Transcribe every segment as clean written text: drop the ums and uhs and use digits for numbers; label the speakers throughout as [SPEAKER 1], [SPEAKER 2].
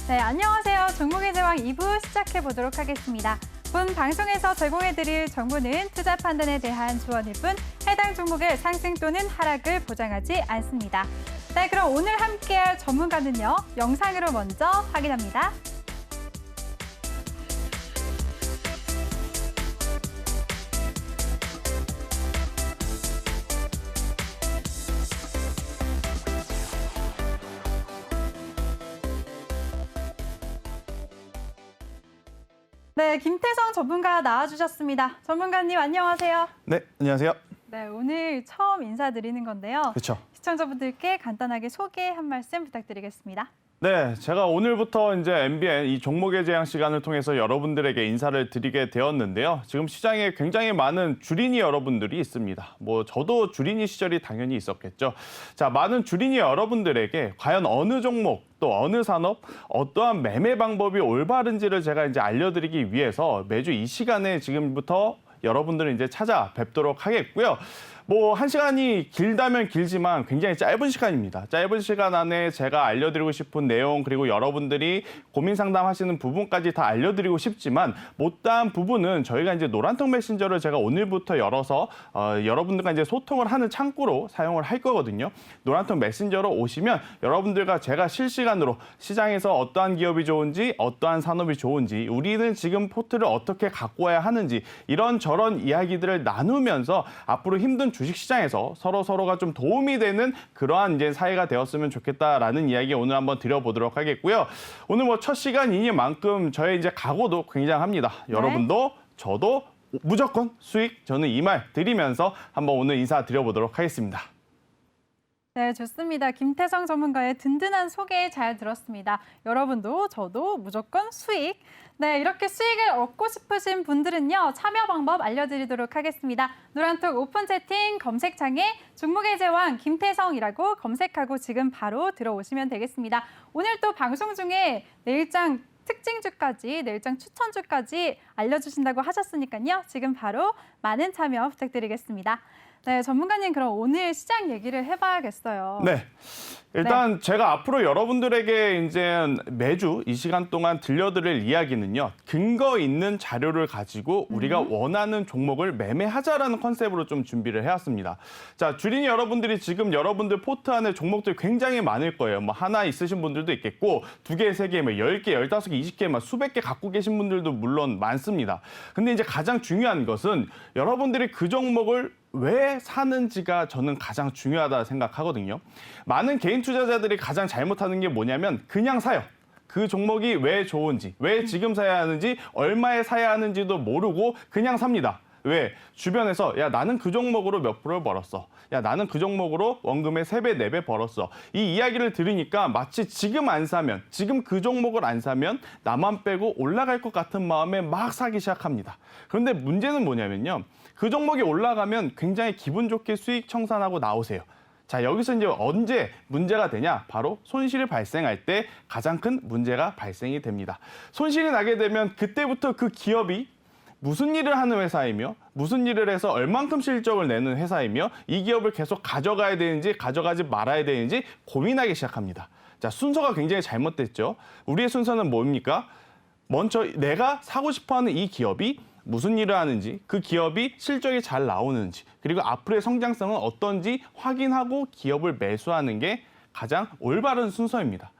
[SPEAKER 1] 네, 안녕하세요. 종목의 제왕 2부 시작해 보도록 하겠습니다. 본 방송에서 제공해드릴 정보는 투자 판단에 대한 조언일 뿐 해당 종목의 상승 또는 하락을 보장하지 않습니다. 네, 그럼 오늘 함께할 전문가는요. 영상으로 먼저 확인합니다. 네, 김태성 전문가 나와주셨습니다. 전문가님 안녕하세요.
[SPEAKER 2] 네, 안녕하세요.
[SPEAKER 1] 네, 오늘 처음 인사드리는 건데요.
[SPEAKER 2] 그렇죠.
[SPEAKER 1] 시청자분들께 간단하게 소개 한 말씀 부탁드리겠습니다.
[SPEAKER 2] 네, 제가 오늘부터 이제 MBN 이 종목의 재앙 시간을 통해서 여러분들에게 인사를 드리게 되었는데요. 지금 시장에 굉장히 많은 주린이 여러분들이 있습니다. 저도 주린이 시절이 당연히 있었겠죠. 자, 많은 주린이 여러분들에게 과연 어느 종목 또 어느 산업, 어떠한 매매 방법이 올바른지를 제가 이제 알려드리기 위해서 매주 이 시간에 지금부터 여러분들을 이제 찾아뵙도록 하겠고요. 1시간이 길다면 길지만 굉장히 짧은 시간입니다. 짧은 시간 안에 제가 알려드리고 싶은 내용 그리고 여러분들이 고민 상담하시는 부분까지 다 알려드리고 싶지만 못다한 부분은 저희가 이제 노란통 메신저를 제가 오늘부터 열어서 여러분들과 이제 소통을 하는 창구로 사용을 할 거거든요. 노란통 메신저로 오시면 여러분들과 제가 실시간으로 시장에서 어떠한 기업이 좋은지 어떠한 산업이 좋은지 우리는 지금 포트를 어떻게 갖고 와야 하는지 이런저런 이야기들을 나누면서 앞으로 힘든 주식시장에서 서로가 좀 도움이 되는 그러한 이제 사회가 되었으면 좋겠다라는 이야기 오늘 한번 드려보도록 하겠고요. 오늘 첫 시간이니만큼 저의 이제 각오도 굉장합니다. 네. 여러분도 저도 무조건 수익 저는 이 말 드리면서 한번 오늘 인사드려보도록 하겠습니다.
[SPEAKER 1] 네, 좋습니다. 김태성 전문가의 든든한 소개 잘 들었습니다. 여러분도 저도 무조건 수익. 네, 이렇게 수익을 얻고 싶으신 분들은요. 참여 방법 알려드리도록 하겠습니다. 노란톡 오픈 채팅 검색창에 종목의 제왕 김태성이라고 검색하고 지금 바로 들어오시면 되겠습니다. 오늘 또 방송 중에 내일장 특징주까지, 내일장 추천주까지 알려주신다고 하셨으니까요. 지금 바로 많은 참여 부탁드리겠습니다. 네, 전문가님 그럼 오늘 시장 얘기를 해봐야겠어요.
[SPEAKER 2] 네. 일단 제가 앞으로 여러분들에게 이제 매주 이 시간 동안 들려드릴 이야기는요. 근거 있는 자료를 가지고 우리가 원하는 종목을 매매하자라는 컨셉으로 좀 준비를 해왔습니다. 자, 주린이 여러분들이 지금 여러분들 포트 안에 종목들 굉장히 많을 거예요. 하나 있으신 분들도 있겠고 2개, 3개, 10개, 15개, 20개, 수백 개 갖고 계신 분들도 물론 많습니다. 근데 이제 가장 중요한 것은 여러분들이 그 종목을 왜 사는지가 저는 가장 중요하다 생각하거든요. 많은 개인 투자자들이 가장 잘못하는 게 뭐냐면 그냥 사요. 그 종목이 왜 좋은지, 왜 지금 사야 하는지, 얼마에 사야 하는지도 모르고 그냥 삽니다. 왜? 주변에서 야 나는 그 종목으로 몇 프로를 벌었어. 야 나는 그 종목으로 원금의 3배, 4배 벌었어. 이 이야기를 들으니까 마치 지금 안 사면, 지금 그 종목을 안 사면 나만 빼고 올라갈 것 같은 마음에 막 사기 시작합니다. 그런데 문제는 뭐냐면요. 그 종목이 올라가면 굉장히 기분 좋게 수익 청산하고 나오세요. 자, 여기서 이제 언제 문제가 되냐? 바로 손실이 발생할 때 가장 큰 문제가 발생이 됩니다. 손실이 나게 되면 그때부터 그 기업이 무슨 일을 하는 회사이며 무슨 일을 해서 얼만큼 실적을 내는 회사이며 이 기업을 계속 가져가야 되는지 가져가지 말아야 되는지 고민하기 시작합니다. 자, 순서가 굉장히 잘못됐죠. 우리의 순서는 뭡니까? 먼저 내가 사고 싶어하는 이 기업이 무슨 일을 하는지, 그 기업이 실적이 잘 나오는지, 그리고 앞으로의 성장성은 어떤지 확인하고 기업을 매수하는 게 가장 올바른 순서입니다.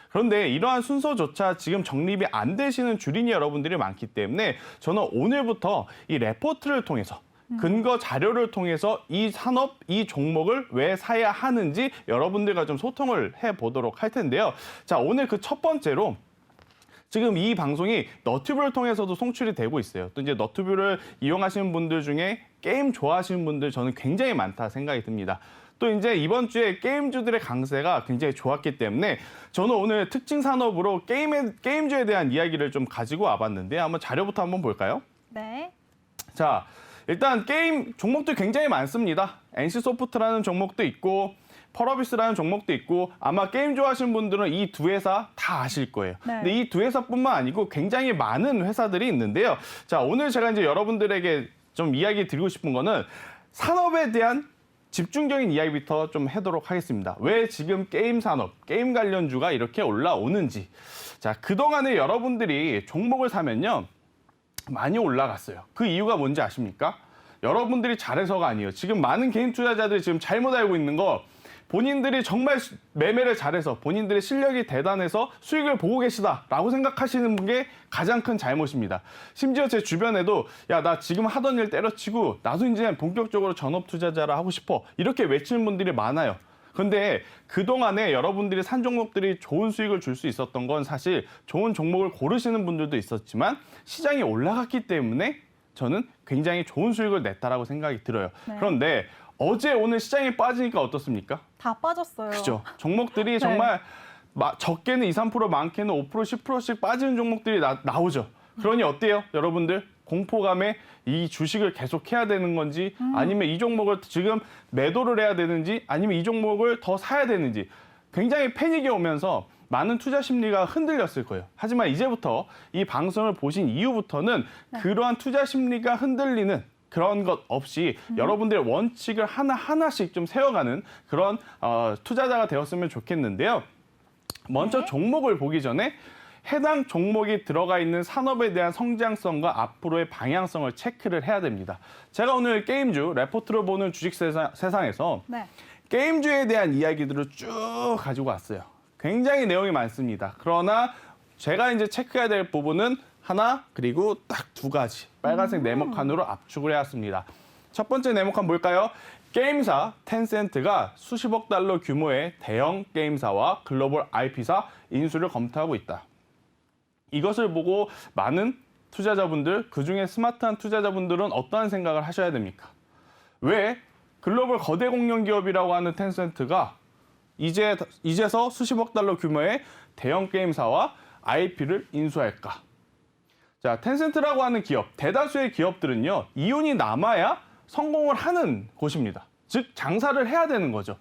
[SPEAKER 2] 그런데 이러한 순서조차 지금 정립이 안 되시는 주린이 여러분들이 많기 때문에 저는 오늘부터 이 레포트를 통해서 근거 자료를 통해서 이 산업, 이 종목을 왜 사야 하는지 여러분들과 좀 소통을 해보도록 할 텐데요. 자, 오늘 그 첫 번째로 지금 이 방송이 너튜브를 통해서도 송출이 되고 있어요. 또 이제 너튜브를 이용하시는 분들 중에 게임 좋아하시는 분들 저는 굉장히 많다 생각이 듭니다. 또 이제 이번 주에 게임주들의 강세가 굉장히 좋았기 때문에 저는 오늘 특징 산업으로 게임주에 대한 이야기를 좀 가지고 와봤는데 한번 자료부터 한번 볼까요?
[SPEAKER 1] 네.
[SPEAKER 2] 자, 일단 게임 종목도 굉장히 많습니다. NC소프트라는 종목도 있고 펄어비스라는 종목도 있고 아마 게임 좋아하시는 분들은 이 두 회사 다 아실 거예요.
[SPEAKER 1] 네.
[SPEAKER 2] 근데 이 두 회사뿐만 아니고 굉장히 많은 회사들이 있는데요. 자, 오늘 제가 이제 여러분들에게 좀 이야기 드리고 싶은 거는 산업에 대한 집중적인 이야기부터 좀 하도록 하겠습니다. 왜 지금 게임 산업, 게임 관련주가 이렇게 올라오는지. 자, 그동안에 여러분들이 종목을 사면요. 많이 올라갔어요. 그 이유가 뭔지 아십니까? 여러분들이 잘해서가 아니에요. 지금 많은 개인 투자자들이 지금 잘못 알고 있는 거 본인들이 정말 매매를 잘해서 본인들의 실력이 대단해서 수익을 보고 계시다라고 생각하시는 게 가장 큰 잘못입니다. 심지어 제 주변에도 야, 나 지금 하던 일 때려치고 나도 이제 본격적으로 전업 투자자라 하고 싶어 이렇게 외치는 분들이 많아요. 근데 그동안에 여러분들이 산 종목들이 좋은 수익을 줄 수 있었던 건 사실 좋은 종목을 고르시는 분들도 있었지만 시장이 올라갔기 때문에 저는 굉장히 좋은 수익을 냈다라고 생각이 들어요.
[SPEAKER 1] 네.
[SPEAKER 2] 그런데 어제 오늘 시장이 빠지니까 어떻습니까?
[SPEAKER 1] 다 빠졌어요.
[SPEAKER 2] 그죠. 종목들이
[SPEAKER 1] 네.
[SPEAKER 2] 정말 적게는 2, 3%, 많게는 5%, 10%씩 빠지는 종목들이 나오죠. 그러니 어때요, 여러분들? 공포감에 이 주식을 계속 해야 되는 건지 아니면 이 종목을 지금 매도를 해야 되는지 아니면 이 종목을 더 사야 되는지 굉장히 패닉이 오면서 많은 투자 심리가 흔들렸을 거예요. 하지만 이제부터 이 방송을 보신 이후부터는 그러한 투자 심리가 흔들리는 그런 것 없이 여러분들의 원칙을 하나하나씩 좀 세워가는 그런 투자자가 되었으면 좋겠는데요. 먼저
[SPEAKER 1] 네.
[SPEAKER 2] 종목을 보기 전에 해당 종목이 들어가 있는 산업에 대한 성장성과 앞으로의 방향성을 체크를 해야 됩니다. 제가 오늘 게임주, 레포트로 보는 주식 세상에서
[SPEAKER 1] 네.
[SPEAKER 2] 게임주에 대한 이야기들을 쭉 가지고 왔어요. 굉장히 내용이 많습니다. 그러나 제가 이제 체크해야 될 부분은 하나 그리고 딱 두 가지 빨간색 네모칸으로 압축을 해왔습니다. 첫 번째 네모칸 뭘까요? 게임사 텐센트가 수십억 달러 규모의 대형 게임사와 글로벌 IP사 인수를 검토하고 있다. 이것을 보고 많은 투자자분들, 그중에 스마트한 투자자분들은 어떠한 생각을 하셔야 됩니까? 왜 글로벌 거대 공룡 기업이라고 하는 텐센트가 이제서 수십억 달러 규모의 대형 게임사와 IP를 인수할까? 자, 텐센트라고 하는 기업, 대다수의 기업들은요, 이윤이 남아야 성공을 하는 곳입니다. 즉, 장사를 해야 되는 거죠.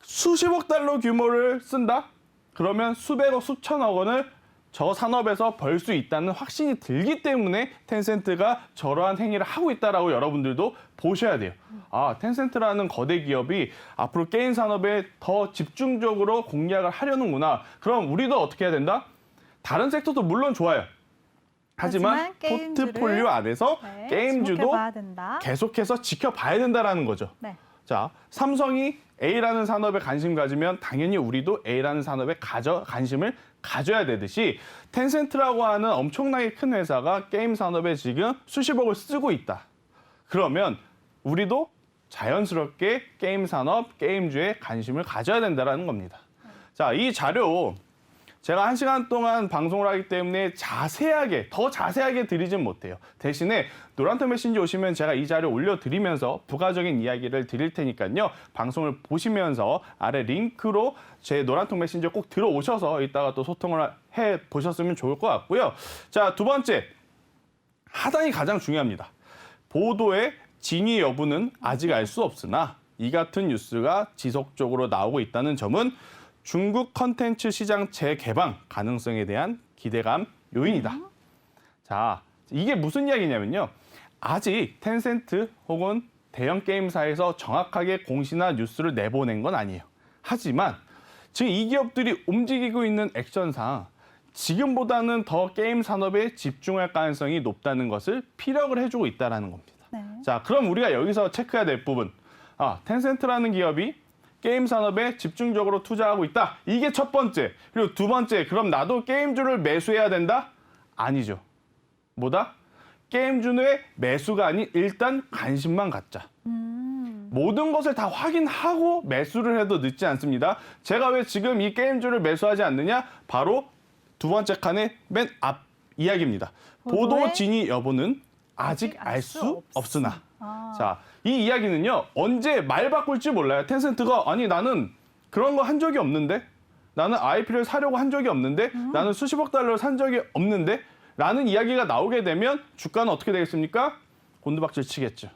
[SPEAKER 2] 수십억 달러 규모를 쓴다? 그러면 수백억, 수천억 원을 저 산업에서 벌 수 있다는 확신이 들기 때문에 텐센트가 저러한 행위를 하고 있다라고 여러분들도 보셔야 돼요. 아, 텐센트라는 거대 기업이 앞으로 게임 산업에 더 집중적으로 공략을 하려는구나. 그럼 우리도 어떻게 해야 된다? 다른 섹터도 물론 좋아요. 하지만
[SPEAKER 1] 게임주를,
[SPEAKER 2] 포트폴리오 안에서
[SPEAKER 1] 네,
[SPEAKER 2] 게임주도
[SPEAKER 1] 지켜봐야 된다.
[SPEAKER 2] 계속해서 지켜봐야 된다라는 거죠.
[SPEAKER 1] 네.
[SPEAKER 2] 자, 삼성이 A라는 산업에 관심 가지면 당연히 우리도 A라는 산업에 관심을 가져야 되듯이 텐센트라고 하는 엄청나게 큰 회사가 게임 산업에 지금 수십억을 쓰고 있다. 그러면 우리도 자연스럽게 게임 산업, 게임주에 관심을 가져야 된다는 겁니다. 자, 이 자료 제가 1시간 동안 방송을 하기 때문에 더 자세하게 드리진 못해요. 대신에 노란톡 메신저 오시면 제가 이 자료 올려드리면서 부가적인 이야기를 드릴 테니까요. 방송을 보시면서 아래 링크로 제 노란톡 메신저 꼭 들어오셔서 이따가 또 소통을 해보셨으면 좋을 것 같고요. 자, 두 번째, 하단이 가장 중요합니다. 보도의 진위 여부는 아직 알 수 없으나 이 같은 뉴스가 지속적으로 나오고 있다는 점은 중국 컨텐츠 시장 재개방 가능성에 대한 기대감 요인이다. 자, 이게 무슨 이야기냐면요. 아직 텐센트 혹은 대형 게임사에서 정확하게 공시나 뉴스를 내보낸 건 아니에요. 하지만 지금 이 기업들이 움직이고 있는 액션상 지금보다는 더 게임 산업에 집중할 가능성이 높다는 것을 피력을 해주고 있다는 겁니다.
[SPEAKER 1] 네.
[SPEAKER 2] 자, 그럼 우리가 여기서 체크해야 될 부분. 텐센트라는 기업이 게임 산업에 집중적으로 투자하고 있다. 이게 첫 번째. 그리고 두 번째, 그럼 나도 게임주를 매수해야 된다? 아니죠. 뭐다? 게임주의 매수가 아닌 일단 관심만 갖자. 모든 것을 다 확인하고 매수를 해도 늦지 않습니다. 제가 왜 지금 이 게임주를 매수하지 않느냐? 바로 두 번째 칸의 맨 앞 이야기입니다. 보도 진위 여부는 아직 알 수 없으나. 자, 이 이야기는요, 언제 말 바꿀지 몰라요. 텐센트가, 아니, 나는 그런 거 한 적이 없는데? 나는 IP를 사려고 한 적이 없는데? 나는 수십억 달러를 산 적이 없는데? 라는 이야기가 나오게 되면 주가는 어떻게 되겠습니까? 곤두박질 치겠죠.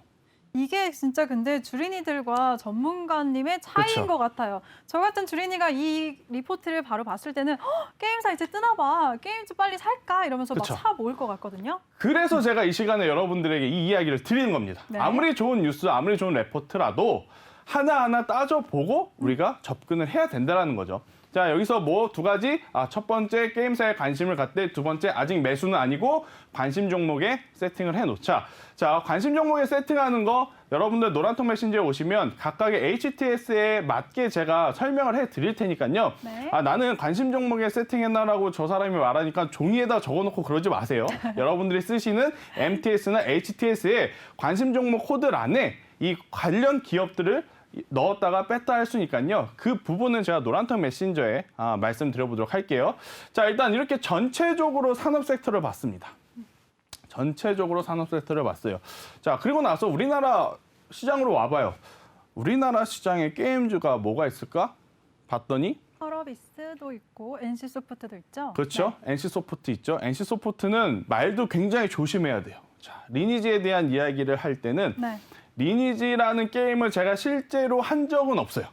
[SPEAKER 1] 이게 진짜 근데 주린이들과 전문가님의 차이인
[SPEAKER 2] 그쵸.
[SPEAKER 1] 것 같아요. 저 같은 주린이가 이 리포트를 바로 봤을 때는 게임사 이제 뜨나 봐. 게임주 빨리 살까? 이러면서
[SPEAKER 2] 그쵸.
[SPEAKER 1] 막 사 모을 것 같거든요.
[SPEAKER 2] 그래서 제가 이 시간에 여러분들에게 이 이야기를 드리는 겁니다.
[SPEAKER 1] 네.
[SPEAKER 2] 아무리 좋은 뉴스, 아무리 좋은 레포트라도 하나하나 따져보고 우리가 접근을 해야 된다는 거죠. 자, 여기서 뭐 두 가지, 첫 번째 게임사에 관심을 갖되, 두 번째 아직 매수는 아니고 관심 종목에 세팅을 해놓자. 자, 관심 종목에 세팅하는 거 여러분들 노란통 메신저에 오시면 각각의 HTS에 맞게 제가 설명을 해드릴 테니까요.
[SPEAKER 1] 네.
[SPEAKER 2] 나는 관심 종목에 세팅해놔라고 저 사람이 말하니까 종이에다 적어놓고 그러지 마세요. 여러분들이 쓰시는 MTS나 HTS에 관심 종목 코드 안에 이 관련 기업들을 넣었다가 뺐다 할 수니까요. 그 부분은 제가 노란통 메신저에 말씀드려보도록 할게요. 자, 일단 이렇게 전체적으로 산업 섹터를 봤습니다. 전체적으로 산업 섹터를 봤어요. 자, 그리고 나서 우리나라 시장으로 와봐요. 우리나라 시장에 게임주가 뭐가 있을까? 봤더니
[SPEAKER 1] 펄어비스도 있고 NC소프트도 있죠.
[SPEAKER 2] 그렇죠. NC소프트 있죠. NC소프트는 말도 굉장히 조심해야 돼요. 자, 리니지에 대한 이야기를 할 때는
[SPEAKER 1] 네.
[SPEAKER 2] 리니지라는 게임을 제가 실제로 한 적은 없어요.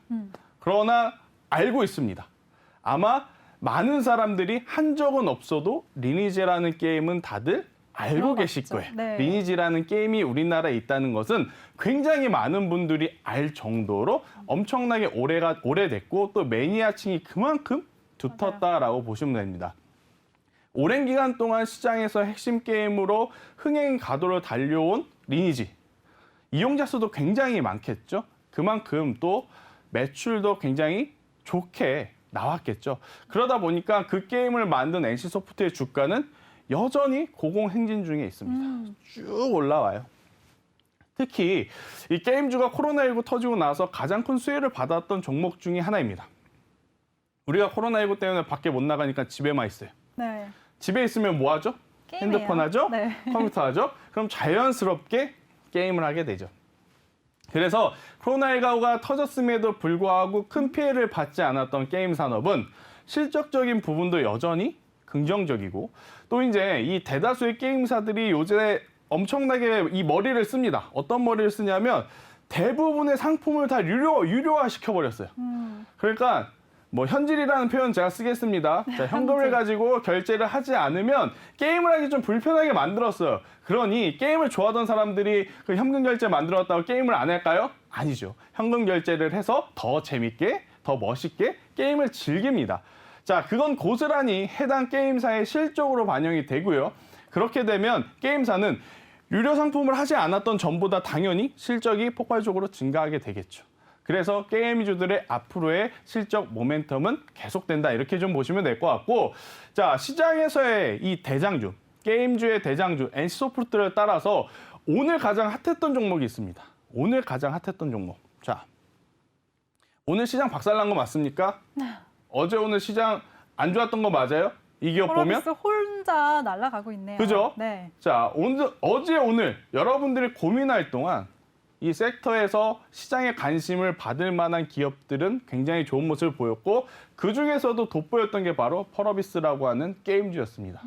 [SPEAKER 2] 그러나 알고 있습니다. 아마 많은 사람들이 한 적은 없어도 리니지라는 게임은 다들 알고
[SPEAKER 1] 들어봤죠.
[SPEAKER 2] 계실 거예요.
[SPEAKER 1] 네.
[SPEAKER 2] 리니지라는 게임이 우리나라에 있다는 것은 굉장히 많은 분들이 알 정도로 엄청나게 오래됐고 또 매니아층이 그만큼 두텁다라고 보시면 됩니다. 오랜 기간 동안 시장에서 핵심 게임으로 흥행 가도를 달려온 리니지. 이용자 수도 굉장히 많겠죠. 그만큼 또 매출도 굉장히 좋게 나왔겠죠. 그러다 보니까 그 게임을 만든 NC소프트의 주가는 여전히 고공행진 중에 있습니다. 쭉 올라와요. 특히 이 게임주가 코로나19 터지고 나서 가장 큰 수혜를 받았던 종목 중에 하나입니다. 우리가 코로나19 때문에 밖에 못 나가니까 집에만 있어요.
[SPEAKER 1] 네.
[SPEAKER 2] 집에 있으면 뭐 하죠?
[SPEAKER 1] 게임해요.
[SPEAKER 2] 핸드폰 하죠?
[SPEAKER 1] 네.
[SPEAKER 2] 컴퓨터 하죠? 그럼 자연스럽게 게임을 하게 되죠. 그래서 코로나19가 터졌음에도 불구하고 큰 피해를 받지 않았던 게임 산업은 실적적인 부분도 여전히 긍정적이고 또 이제 이 대다수의 게임사들이 요새 엄청나게 이 머리를 씁니다. 어떤 머리를 쓰냐면 대부분의 상품을 다 유료화 시켜버렸어요. 그러니까 뭐 현질이라는 표현 제가 쓰겠습니다. 자, 현금을 가지고 결제를 하지 않으면 게임을 하기 좀 불편하게 만들었어요. 그러니 게임을 좋아하던 사람들이 그 현금 결제 만들었다고 게임을 안 할까요? 아니죠. 현금 결제를 해서 더 재밌게, 더 멋있게 게임을 즐깁니다. 자, 그건 고스란히 해당 게임사의 실적으로 반영이 되고요. 그렇게 되면 게임사는 유료 상품을 하지 않았던 전보다 당연히 실적이 폭발적으로 증가하게 되겠죠. 그래서 게임주들의 앞으로의 실적 모멘텀은 계속된다. 이렇게 좀 보시면 될 것 같고, 자, 시장에서의 이 대장주, 게임주의 대장주, NC소프트를 따라서 오늘 가장 핫했던 종목이 있습니다. 오늘 가장 핫했던 종목. 자, 오늘 시장 박살난 거 맞습니까? 어제 오늘 시장 안 좋았던 거 맞아요? 이 기업 보면?
[SPEAKER 1] 펄어비스 혼자 날아가고 있네요.
[SPEAKER 2] 그죠?
[SPEAKER 1] 네.
[SPEAKER 2] 자, 어제 오늘 여러분들이 고민할 동안 이 섹터에서 시장에 관심을 받을 만한 기업들은 굉장히 좋은 모습을 보였고 그중에서도 돋보였던 게 바로 펄어비스라고 하는 게임주였습니다.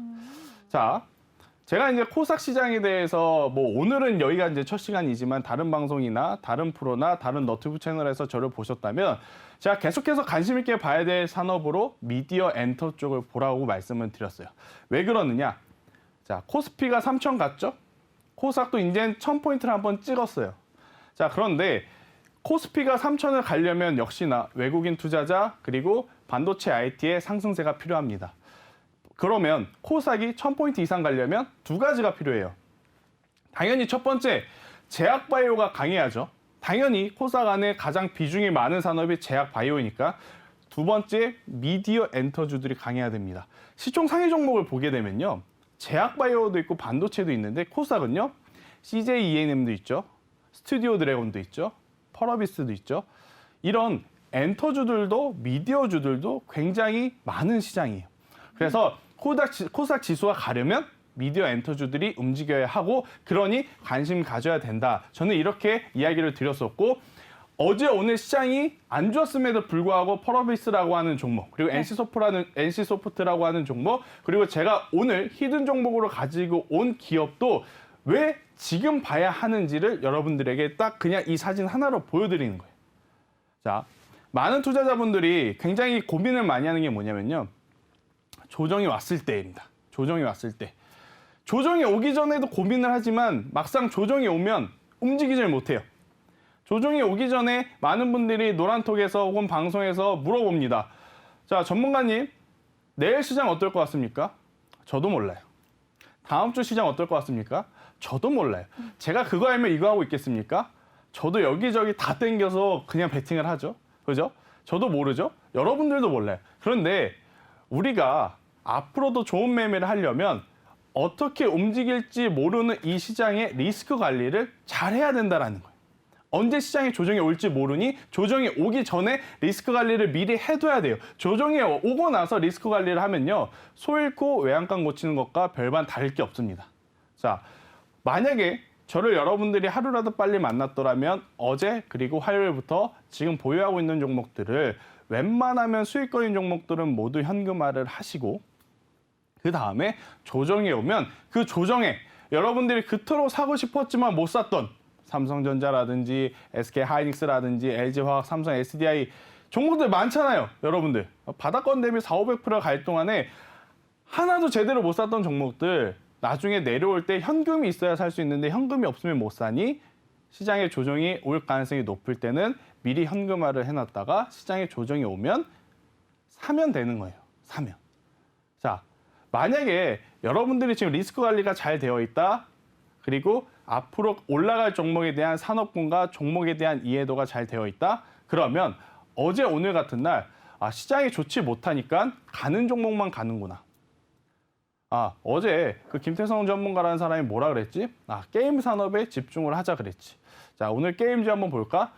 [SPEAKER 2] 자, 제가 이제 코스닥 시장에 대해서 뭐 오늘은 여기가 이제 첫 시간이지만 다른 방송이나 다른 프로나 다른 너튜브 채널에서 저를 보셨다면 제가 계속해서 관심 있게 봐야 될 산업으로 미디어 엔터 쪽을 보라고 말씀을 드렸어요. 왜 그러느냐? 자, 코스피가 3,000 갔죠? 코스닥도 이제 1,000포인트를 한번 찍었어요. 자, 그런데 코스피가 3,000을 가려면 역시나 외국인 투자자 그리고 반도체 IT의 상승세가 필요합니다. 그러면 코스닥이 1,000포인트 이상 가려면 두 가지가 필요해요. 당연히 첫 번째, 제약바이오가 강해야죠. 당연히 코스닥 안에 가장 비중이 많은 산업이 제약바이오니까 두 번째, 미디어 엔터주들이 강해야 됩니다. 시총 상위 종목을 보게 되면요. 제약바이오도 있고 반도체도 있는데 코스닥은요. CJ ENM도 있죠. 스튜디오 드래곤도 있죠. 펄어비스도 있죠. 이런 엔터주들도 미디어주들도 굉장히 많은 시장이에요. 그래서 코스닥 지수가 가려면 미디어 엔터주들이 움직여야 하고 그러니 관심 가져야 된다. 저는 이렇게 이야기를 드렸었고 어제 오늘 시장이 안 좋았음에도 불구하고 펄어비스라고 하는 종목 그리고 NC소프트라고 하는 종목 그리고 제가 오늘 히든 종목으로 가지고 온 기업도 왜 지금 봐야 하는지를 여러분들에게 딱 그냥 이 사진 하나로 보여드리는 거예요. 자, 많은 투자자분들이 굉장히 고민을 많이 하는 게 뭐냐면요. 조정이 왔을 때입니다. 조정이 왔을 때. 조정이 오기 전에도 고민을 하지만 막상 조정이 오면 움직이질 못해요. 조정이 오기 전에 많은 분들이 노란톡에서 혹은 방송에서 물어봅니다. 자, 전문가님, 내일 시장 어떨 것 같습니까? 저도 몰라요. 다음 주 시장 어떨 것 같습니까? 저도 몰라요. 제가 그거 알면 이거 하고 있겠습니까? 저도 여기저기 다 땡겨서 그냥 베팅을 하죠. 그죠? 저도 모르죠? 여러분들도 몰라요. 그런데 우리가 앞으로도 좋은 매매를 하려면 어떻게 움직일지 모르는 이 시장의 리스크 관리를 잘 해야 된다는 거예요. 언제 시장에 조정이 올지 모르니 조정이 오기 전에 리스크 관리를 미리 해둬야 돼요. 조정이 오고 나서 리스크 관리를 하면요. 소 잃고 외양간 고치는 것과 별반 다를 게 없습니다. 자, 만약에 저를 여러분들이 하루라도 빨리 만났더라면 어제 그리고 화요일부터 지금 보유하고 있는 종목들을 웬만하면 수익거인 종목들은 모두 현금화를 하시고 그 다음에 조정이 오면 그 조정에 여러분들이 그토록 사고 싶었지만 못 샀던 삼성전자라든지 SK하이닉스라든지 LG화학, 삼성 SDI 종목들 많잖아요. 여러분들. 바닥권 대비 400~500% 갈 동안에 하나도 제대로 못 샀던 종목들 나중에 내려올 때 현금이 있어야 살 수 있는데 현금이 없으면 못 사니 시장에 조정이 올 가능성이 높을 때는 미리 현금화를 해놨다가 시장에 조정이 오면 사면 되는 거예요. 사면. 자, 만약에 여러분들이 지금 리스크 관리가 잘 되어 있다. 그리고 앞으로 올라갈 종목에 대한 산업군과 종목에 대한 이해도가 잘 되어 있다. 그러면 어제 오늘 같은 날 시장이 좋지 못하니까 가는 종목만 가는구나. 어제 그 김태성 전문가라는 사람이 뭐라 그랬지? 게임 산업에 집중을 하자 그랬지. 자, 오늘 게임즈 한번 볼까?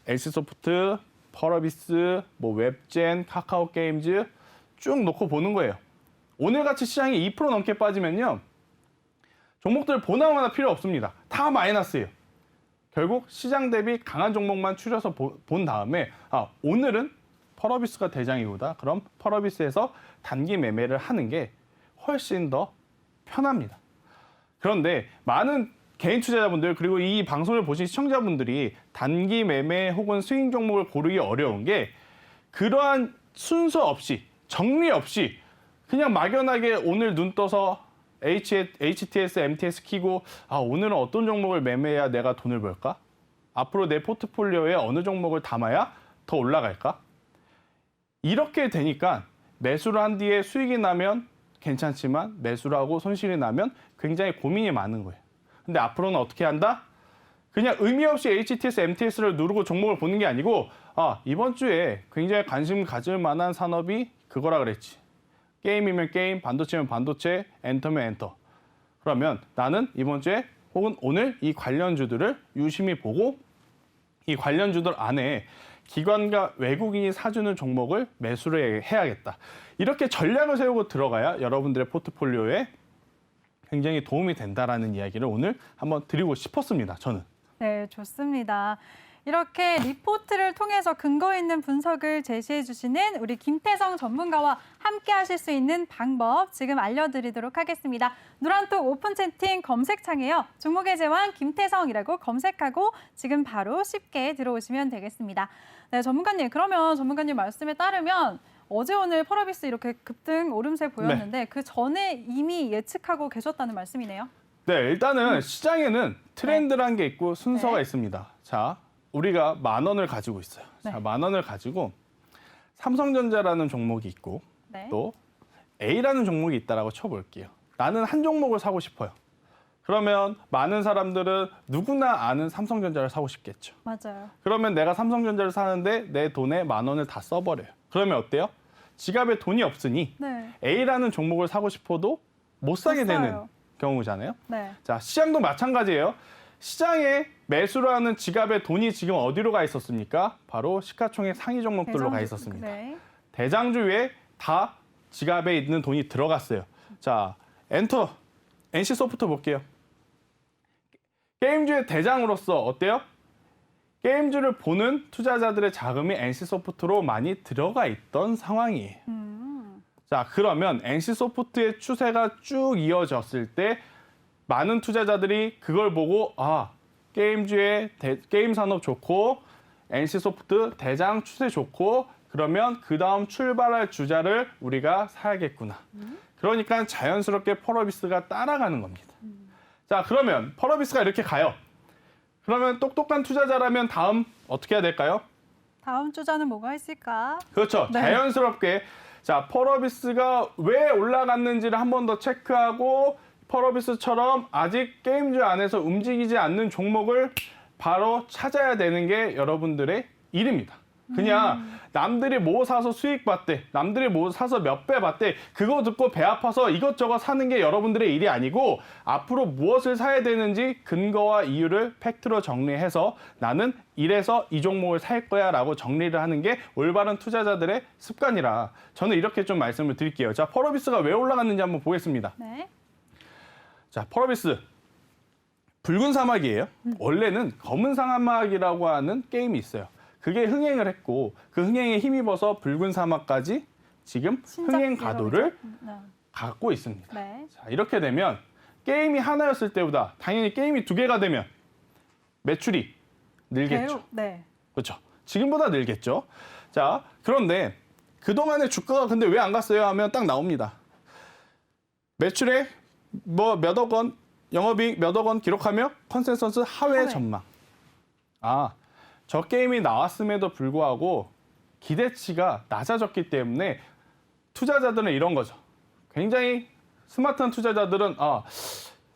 [SPEAKER 2] NC소프트, 펄어비스, 웹젠, 카카오 게임즈 쭉 놓고 보는 거예요. 오늘같이 시장이 2% 넘게 빠지면요. 종목들 보나마나 필요 없습니다. 다 마이너스예요. 결국 시장 대비 강한 종목만 추려서 본 다음에 오늘은 펄어비스가 대장이구나. 그럼 펄어비스에서 단기 매매를 하는 게 훨씬 더 편합니다. 그런데 많은 개인 투자자분들 그리고 이 방송을 보신 시청자분들이 단기 매매 혹은 스윙 종목을 고르기 어려운 게 그러한 순서 없이 정리 없이 그냥 막연하게 오늘 눈 떠서 HTS, MTS 키고 오늘은 어떤 종목을 매매해야 내가 돈을 벌까? 앞으로 내 포트폴리오에 어느 종목을 담아야 더 올라갈까? 이렇게 되니까 매수를 한 뒤에 수익이 나면 괜찮지만 매수를 하고 손실이 나면 굉장히 고민이 많은 거예요. 근데 앞으로는 어떻게 한다? 그냥 의미 없이 HTS, MTS를 누르고 종목을 보는 게 아니고 이번 주에 굉장히 관심 가질 만한 산업이 그거라 그랬지. 게임이면 게임, 반도체면 반도체, 엔터면 엔터. 그러면 나는 이번 주에 혹은 오늘 이 관련주들을 유심히 보고 이 관련주들 안에 기관과 외국인이 사주는 종목을 매수를 해야겠다. 이렇게 전략을 세우고 들어가야 여러분들의 포트폴리오에 굉장히 도움이 된다라는 이야기를 오늘 한번 드리고 싶었습니다. 저는.
[SPEAKER 1] 네, 좋습니다. 이렇게 리포트를 통해서 근거 있는 분석을 제시해 주시는 우리 김태성 전문가와 함께 하실 수 있는 방법 지금 알려드리도록 하겠습니다. 노란톡 오픈 채팅 검색창에요. 종목의 제왕 김태성이라고 검색하고 지금 바로 쉽게 들어오시면 되겠습니다. 네, 전문가님, 그러면 전문가님 말씀에 따르면 어제 오늘 펄어비스 이렇게 급등 오름세 보였는데 그 전에 이미 예측하고 계셨다는 말씀이네요.
[SPEAKER 2] 네, 일단은 시장에는 트렌드란 게 있고 순서가
[SPEAKER 1] 네.
[SPEAKER 2] 있습니다. 자, 우리가 10,000원을 가지고 있어요.
[SPEAKER 1] 네.
[SPEAKER 2] 자, 10,000원을 가지고 삼성전자라는 종목이 있고
[SPEAKER 1] 네.
[SPEAKER 2] 또 A라는 종목이 있다라고 쳐볼게요. 나는 한 종목을 사고 싶어요. 그러면 많은 사람들은 누구나 아는 삼성전자를 사고 싶겠죠.
[SPEAKER 1] 맞아요.
[SPEAKER 2] 그러면 내가 삼성전자를 사는데 내 돈에 10,000원을 다 써버려요. 그러면 어때요? 지갑에 돈이 없으니
[SPEAKER 1] 네.
[SPEAKER 2] A라는 종목을 사고 싶어도 못 사게 되는
[SPEAKER 1] 사요.
[SPEAKER 2] 경우잖아요.
[SPEAKER 1] 네.
[SPEAKER 2] 자, 시장도 마찬가지예요. 시장에 매수를 하는 지갑에 돈이 지금 어디로 가 있었습니까? 바로 시가총액 상위 종목들로 가 있었습니다.
[SPEAKER 1] 네.
[SPEAKER 2] 대장주에 다 지갑에 있는 돈이 들어갔어요. 자, 엔터. NC소프트 볼게요. 게임주의 대장으로서 어때요? 게임주를 보는 투자자들의 자금이 NC소프트로 많이 들어가 있던 상황이에요. 자, 그러면 NC소프트의 추세가 쭉 이어졌을 때 많은 투자자들이 그걸 보고 게임주의 게임 산업 좋고 NC소프트 대장 추세 좋고 그러면 그 다음 출발할 주자를 우리가 사야겠구나. 그러니까 자연스럽게 펄어비스가 따라가는 겁니다. 자, 그러면 펄어비스가 이렇게 가요. 그러면 똑똑한 투자자라면 다음 어떻게 해야 될까요?
[SPEAKER 1] 다음 주자는 뭐가 있을까?
[SPEAKER 2] 그렇죠.
[SPEAKER 1] 네.
[SPEAKER 2] 자연스럽게 자 펄어비스가 왜 올라갔는지를 한 번 더 체크하고 펄어비스처럼 아직 게임주 안에서 움직이지 않는 종목을 바로 찾아야 되는 게 여러분들의 일입니다. 그냥 남들이 뭐 사서 수익 봤대, 남들이 뭐 사서 몇 배 봤대, 그거 듣고 배 아파서 이것저것 사는 게 여러분들의 일이 아니고 앞으로 무엇을 사야 되는지 근거와 이유를 팩트로 정리해서 나는 이래서 이 종목을 살 거야 라고 정리를 하는 게 올바른 투자자들의 습관이라 저는 이렇게 좀 말씀을 드릴게요. 자, 펄어비스가 왜 올라갔는지 한번 보겠습니다.
[SPEAKER 1] 네.
[SPEAKER 2] 자, 펄어비스. 붉은 사막이에요. 원래는 검은 사막이라고 하는 게임이 있어요. 그게 흥행을 했고 그 흥행에 힘입어서 붉은 사막까지 지금
[SPEAKER 1] 신작
[SPEAKER 2] 흥행 가도를
[SPEAKER 1] 네.
[SPEAKER 2] 갖고 있습니다.
[SPEAKER 1] 네.
[SPEAKER 2] 자, 이렇게 되면 게임이 하나였을 때보다 당연히 게임이 두 개가 되면 매출이 늘겠죠.
[SPEAKER 1] 네.
[SPEAKER 2] 그렇죠. 지금보다 늘겠죠. 자, 그런데 그동안의 주가가 근데 왜 안 갔어요 하면 딱 나옵니다. 매출액 뭐 몇억 원, 영업이익 몇억 원 기록하며 컨센서스 하회
[SPEAKER 1] 하회.
[SPEAKER 2] 전망. 아, 저 게임이 나왔음에도 불구하고 기대치가 낮아졌기 때문에 투자자들은 이런 거죠. 굉장히 스마트한 투자자들은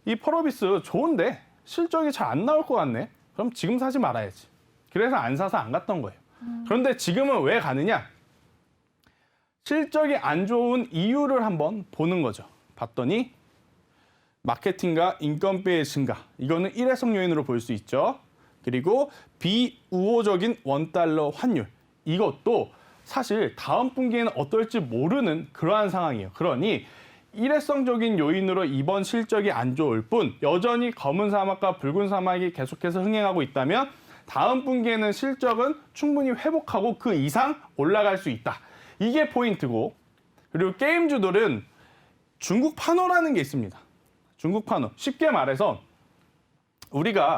[SPEAKER 2] 이 펄어비스 좋은데 실적이 잘 안 나올 것 같네. 그럼 지금 사지 말아야지. 그래서 안 사서 안 갔던 거예요. 그런데 지금은 왜 가느냐? 실적이 안 좋은 이유를 한번 보는 거죠. 봤더니 마케팅과 인건비의 증가. 이거는 일회성 요인으로 볼 수 있죠. 그리고 비우호적인 원달러 환율. 이것도 사실 다음 분기에는 어떨지 모르는 그러한 상황이에요. 그러니 일회성적인 요인으로 이번 실적이 안 좋을 뿐 여전히 검은 사막과 붉은 사막이 계속해서 흥행하고 있다면 다음 분기에는 실적은 충분히 회복하고 그 이상 올라갈 수 있다. 이게 포인트고 그리고 게임주들은 중국 판호라는 게 있습니다. 중국 판호. 쉽게 말해서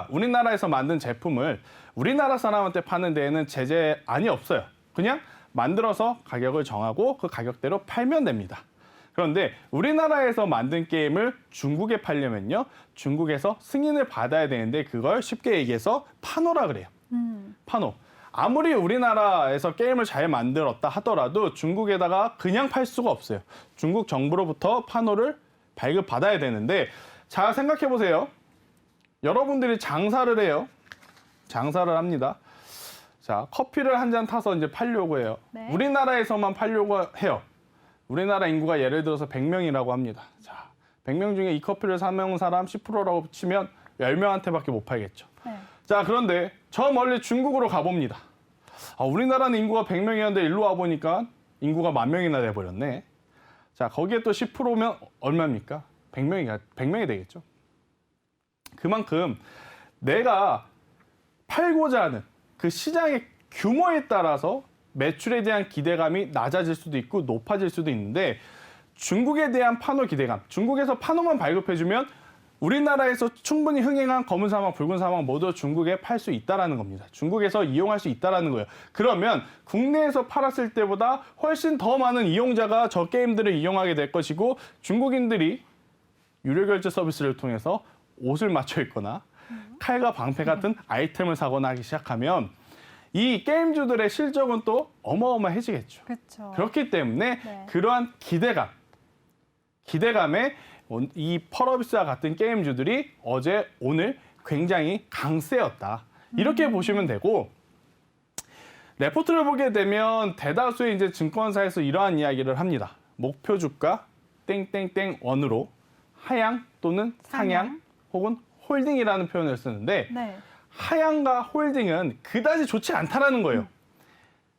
[SPEAKER 2] 우리나라에서 만든 제품을 우리나라 사람한테 파는 데에는 제재안이 없어요. 그냥 만들어서 가격을 정하고 그 가격대로 팔면 됩니다. 그런데 우리나라에서 만든 게임을 중국에 팔려면요. 중국에서 승인을 받아야 되는데 그걸 쉽게 얘기해서 판호라 그래요. 판호. 아무리 우리나라에서 게임을 잘 만들었다 하더라도 중국에다가 그냥 팔 수가 없어요. 중국 정부로부터 판호를 발급받아야 되는데 자 생각해 보세요. 여러분들이 장사를 해요. 장사를 합니다. 자, 커피를 한 잔 타서 이제 팔려고 해요.
[SPEAKER 1] 네.
[SPEAKER 2] 우리나라에서만 팔려고 해요. 우리나라 인구가 예를 들어서 100명이라고 합니다. 자, 100명 중에 이 커피를 사먹은 사람 10%라고 치면 10명한테밖에 못 팔겠죠.
[SPEAKER 1] 네.
[SPEAKER 2] 자, 그런데 저 멀리 중국으로 가봅니다. 우리나라는 인구가 100명이었는데 일로 와보니까 인구가 10,000명이나 돼버렸네. 자, 거기에 또 10%면 얼마입니까? 100명이 되겠죠. 그만큼 내가 팔고자 하는 그 시장의 규모에 따라서 매출에 대한 기대감이 낮아질 수도 있고 높아질 수도 있는데 중국에 대한 판호 기대감, 중국에서 판호만 발급해주면 우리나라에서 충분히 흥행한 검은 사막, 붉은 사막 모두 중국에 팔 수 있다라는 겁니다. 중국에서 이용할 수 있다라는 거예요. 그러면 국내에서 팔았을 때보다 훨씬 더 많은 이용자가 저 게임들을 이용하게 될 것이고 중국인들이 유료 결제 서비스를 통해서 옷을 맞춰 입거나 칼과 방패 같은 아이템을 사거나 하기 시작하면 이 게임주들의 실적은 또 어마어마해지겠죠.
[SPEAKER 1] 그렇죠.
[SPEAKER 2] 그렇기 때문에
[SPEAKER 1] 네.
[SPEAKER 2] 그러한 기대감에 이 펄어비스와 같은 게임주들이 어제 오늘 굉장히 강세였다. 이렇게 보시면 되고 레포트를 보게 되면 대다수의 이제 증권사에서 이러한 이야기를 합니다. 목표 주가 땡땡땡 원으로 하향 또는 상향 혹은 홀딩이라는 표현을 쓰는데
[SPEAKER 1] 네.
[SPEAKER 2] 하향과 홀딩은 그다지 좋지 않다라는 거예요.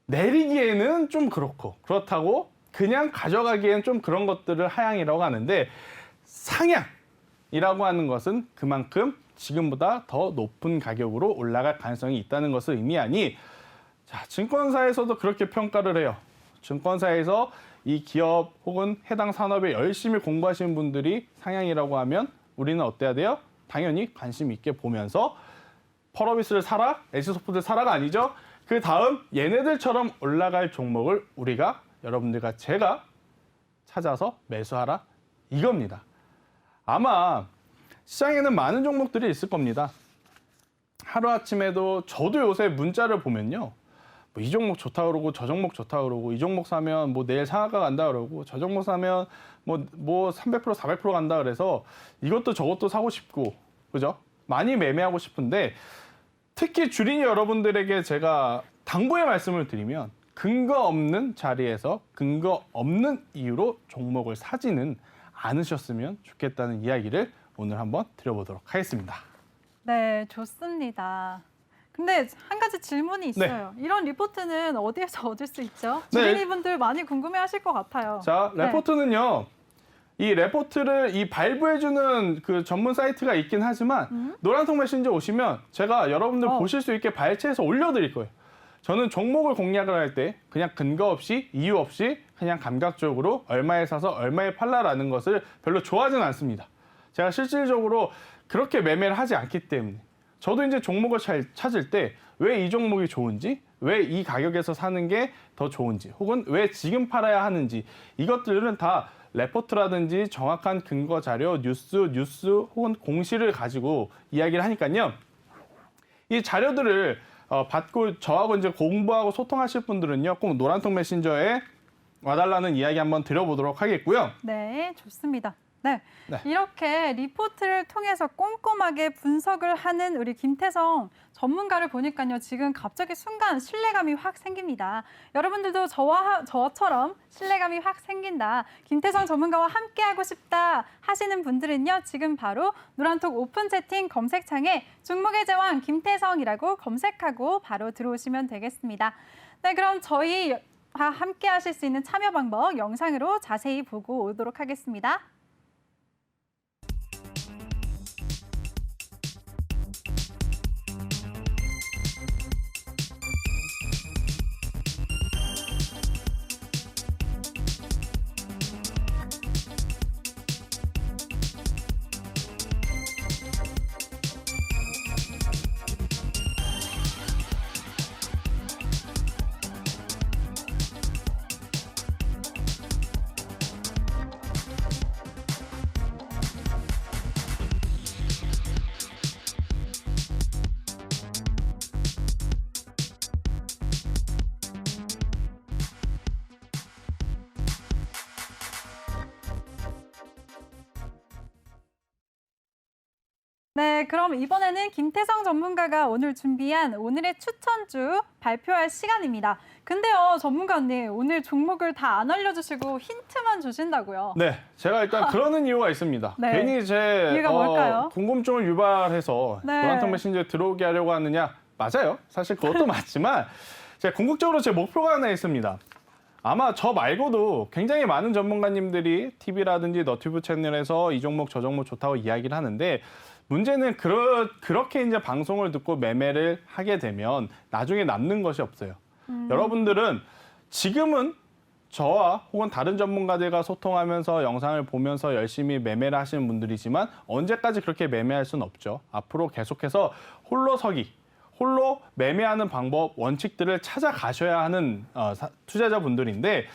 [SPEAKER 2] 내리기에는 좀 그렇다고 그냥 가져가기에는 좀 그런 것들을 하향이라고 하는데 상향이라고 하는 것은 그만큼 지금보다 더 높은 가격으로 올라갈 가능성이 있다는 것을 의미하니 자, 증권사에서도 그렇게 평가를 해요. 증권사에서 이 기업 혹은 해당 산업에 열심히 공부하시는 분들이 상향이라고 하면 우리는 어때야 돼요? 당연히 관심 있게 보면서 펄어비스를 사라, 에이스소프트를 사라가 아니죠. 그 다음 얘네들처럼 올라갈 종목을 우리가 여러분들과 제가 찾아서 매수하라 이겁니다. 아마 시장에는 많은 종목들이 있을 겁니다. 하루아침에도 저도 요새 문자를 보면요. 뭐 이 종목 좋다 그러고 저 종목 좋다 그러고 이 종목 사면 뭐 내일 상한가 간다 그러고 저 종목 사면 뭐 300% 400% 간다 그래서 이것도 저것도 사고 싶고 그죠? 많이 매매하고 싶은데 특히 주린이 여러분들에게 제가 당부의 말씀을 드리면 근거 없는 자리에서 근거 없는 이유로 종목을 사지는 않으셨으면 좋겠다는 이야기를 오늘 한번 드려보도록 하겠습니다.
[SPEAKER 1] 네, 좋습니다. 근데 한 가지 질문이 있어요. 이런 리포트는 어디에서 얻을 수 있죠?
[SPEAKER 2] 네.
[SPEAKER 1] 주린이분들 많이 궁금해하실 것 같아요.
[SPEAKER 2] 자, 레포트는요. 이 레포트를 발부해주는 그 전문 사이트가 있긴 하지만 노란통 메신저 오시면 제가 여러분들 보실 수 있게 발췌해서 올려드릴 거예요. 저는 종목을 공략을 할 때 그냥 근거 없이 이유 없이 그냥 감각적으로 얼마에 사서 얼마에 팔라라는 것을 별로 좋아하지는 않습니다. 제가 실질적으로 그렇게 매매를 하지 않기 때문에 저도 이제 종목을 찾을 때 왜 이 종목이 좋은지 왜 이 가격에서 사는 게 더 좋은지 혹은 왜 지금 팔아야 하는지 이것들은 다 레포트라든지 정확한 근거 자료, 뉴스 혹은 공시를 가지고 이야기를 하니까요. 이 자료들을 받고 저하고 이제 공부하고 소통하실 분들은요. 꼭 노란통 메신저에 와달라는 이야기 한번 드려보도록 하겠고요.
[SPEAKER 1] 네, 좋습니다. 네.
[SPEAKER 2] 네.
[SPEAKER 1] 이렇게 리포트를 통해서 꼼꼼하게 분석을 하는 우리 김태성 전문가를 보니까요. 지금 갑자기 순간 신뢰감이 확 생깁니다. 여러분들도 저처럼 신뢰감이 확 생긴다. 김태성 전문가와 함께하고 싶다 하시는 분들은요. 지금 바로 노란톡 오픈 채팅 검색창에 종목의 제왕 김태성이라고 검색하고 바로 들어오시면 되겠습니다. 네, 그럼 저희와 함께 하실 수 있는 참여 방법 영상으로 자세히 보고 오도록 하겠습니다. 네, 그럼 이번에는 김태성 전문가가 오늘 준비한 오늘의 추천주 발표할 시간입니다. 근데요, 전문가님, 오늘 종목을 다 안 알려주시고 힌트만 주신다고요?
[SPEAKER 2] 네, 제가 일단 그러는 이유가 있습니다.
[SPEAKER 1] 네.
[SPEAKER 2] 괜히 제
[SPEAKER 1] 이유가 뭘까요?
[SPEAKER 2] 궁금증을 유발해서
[SPEAKER 1] 네.
[SPEAKER 2] 노란통 메신저에 들어오게 하려고 하느냐? 맞아요. 사실 그것도 맞지만 제가 궁극적으로 제 목표가 하나 있습니다. 아마 저 말고도 굉장히 많은 전문가님들이 TV라든지 너튜브 채널에서 이 종목 저 종목 좋다고 이야기를 하는데 문제는 그렇게 이제 방송을 듣고 매매를 하게 되면 나중에 남는 것이 없어요. 여러분들은 지금은 저와 혹은 다른 전문가들과 소통하면서 영상을 보면서 열심히 매매를 하시는 분들이지만 언제까지 그렇게 매매할 수는 없죠. 앞으로 계속해서 홀로 매매하는 방법, 원칙들을 찾아가셔야 하는 투자자분들인데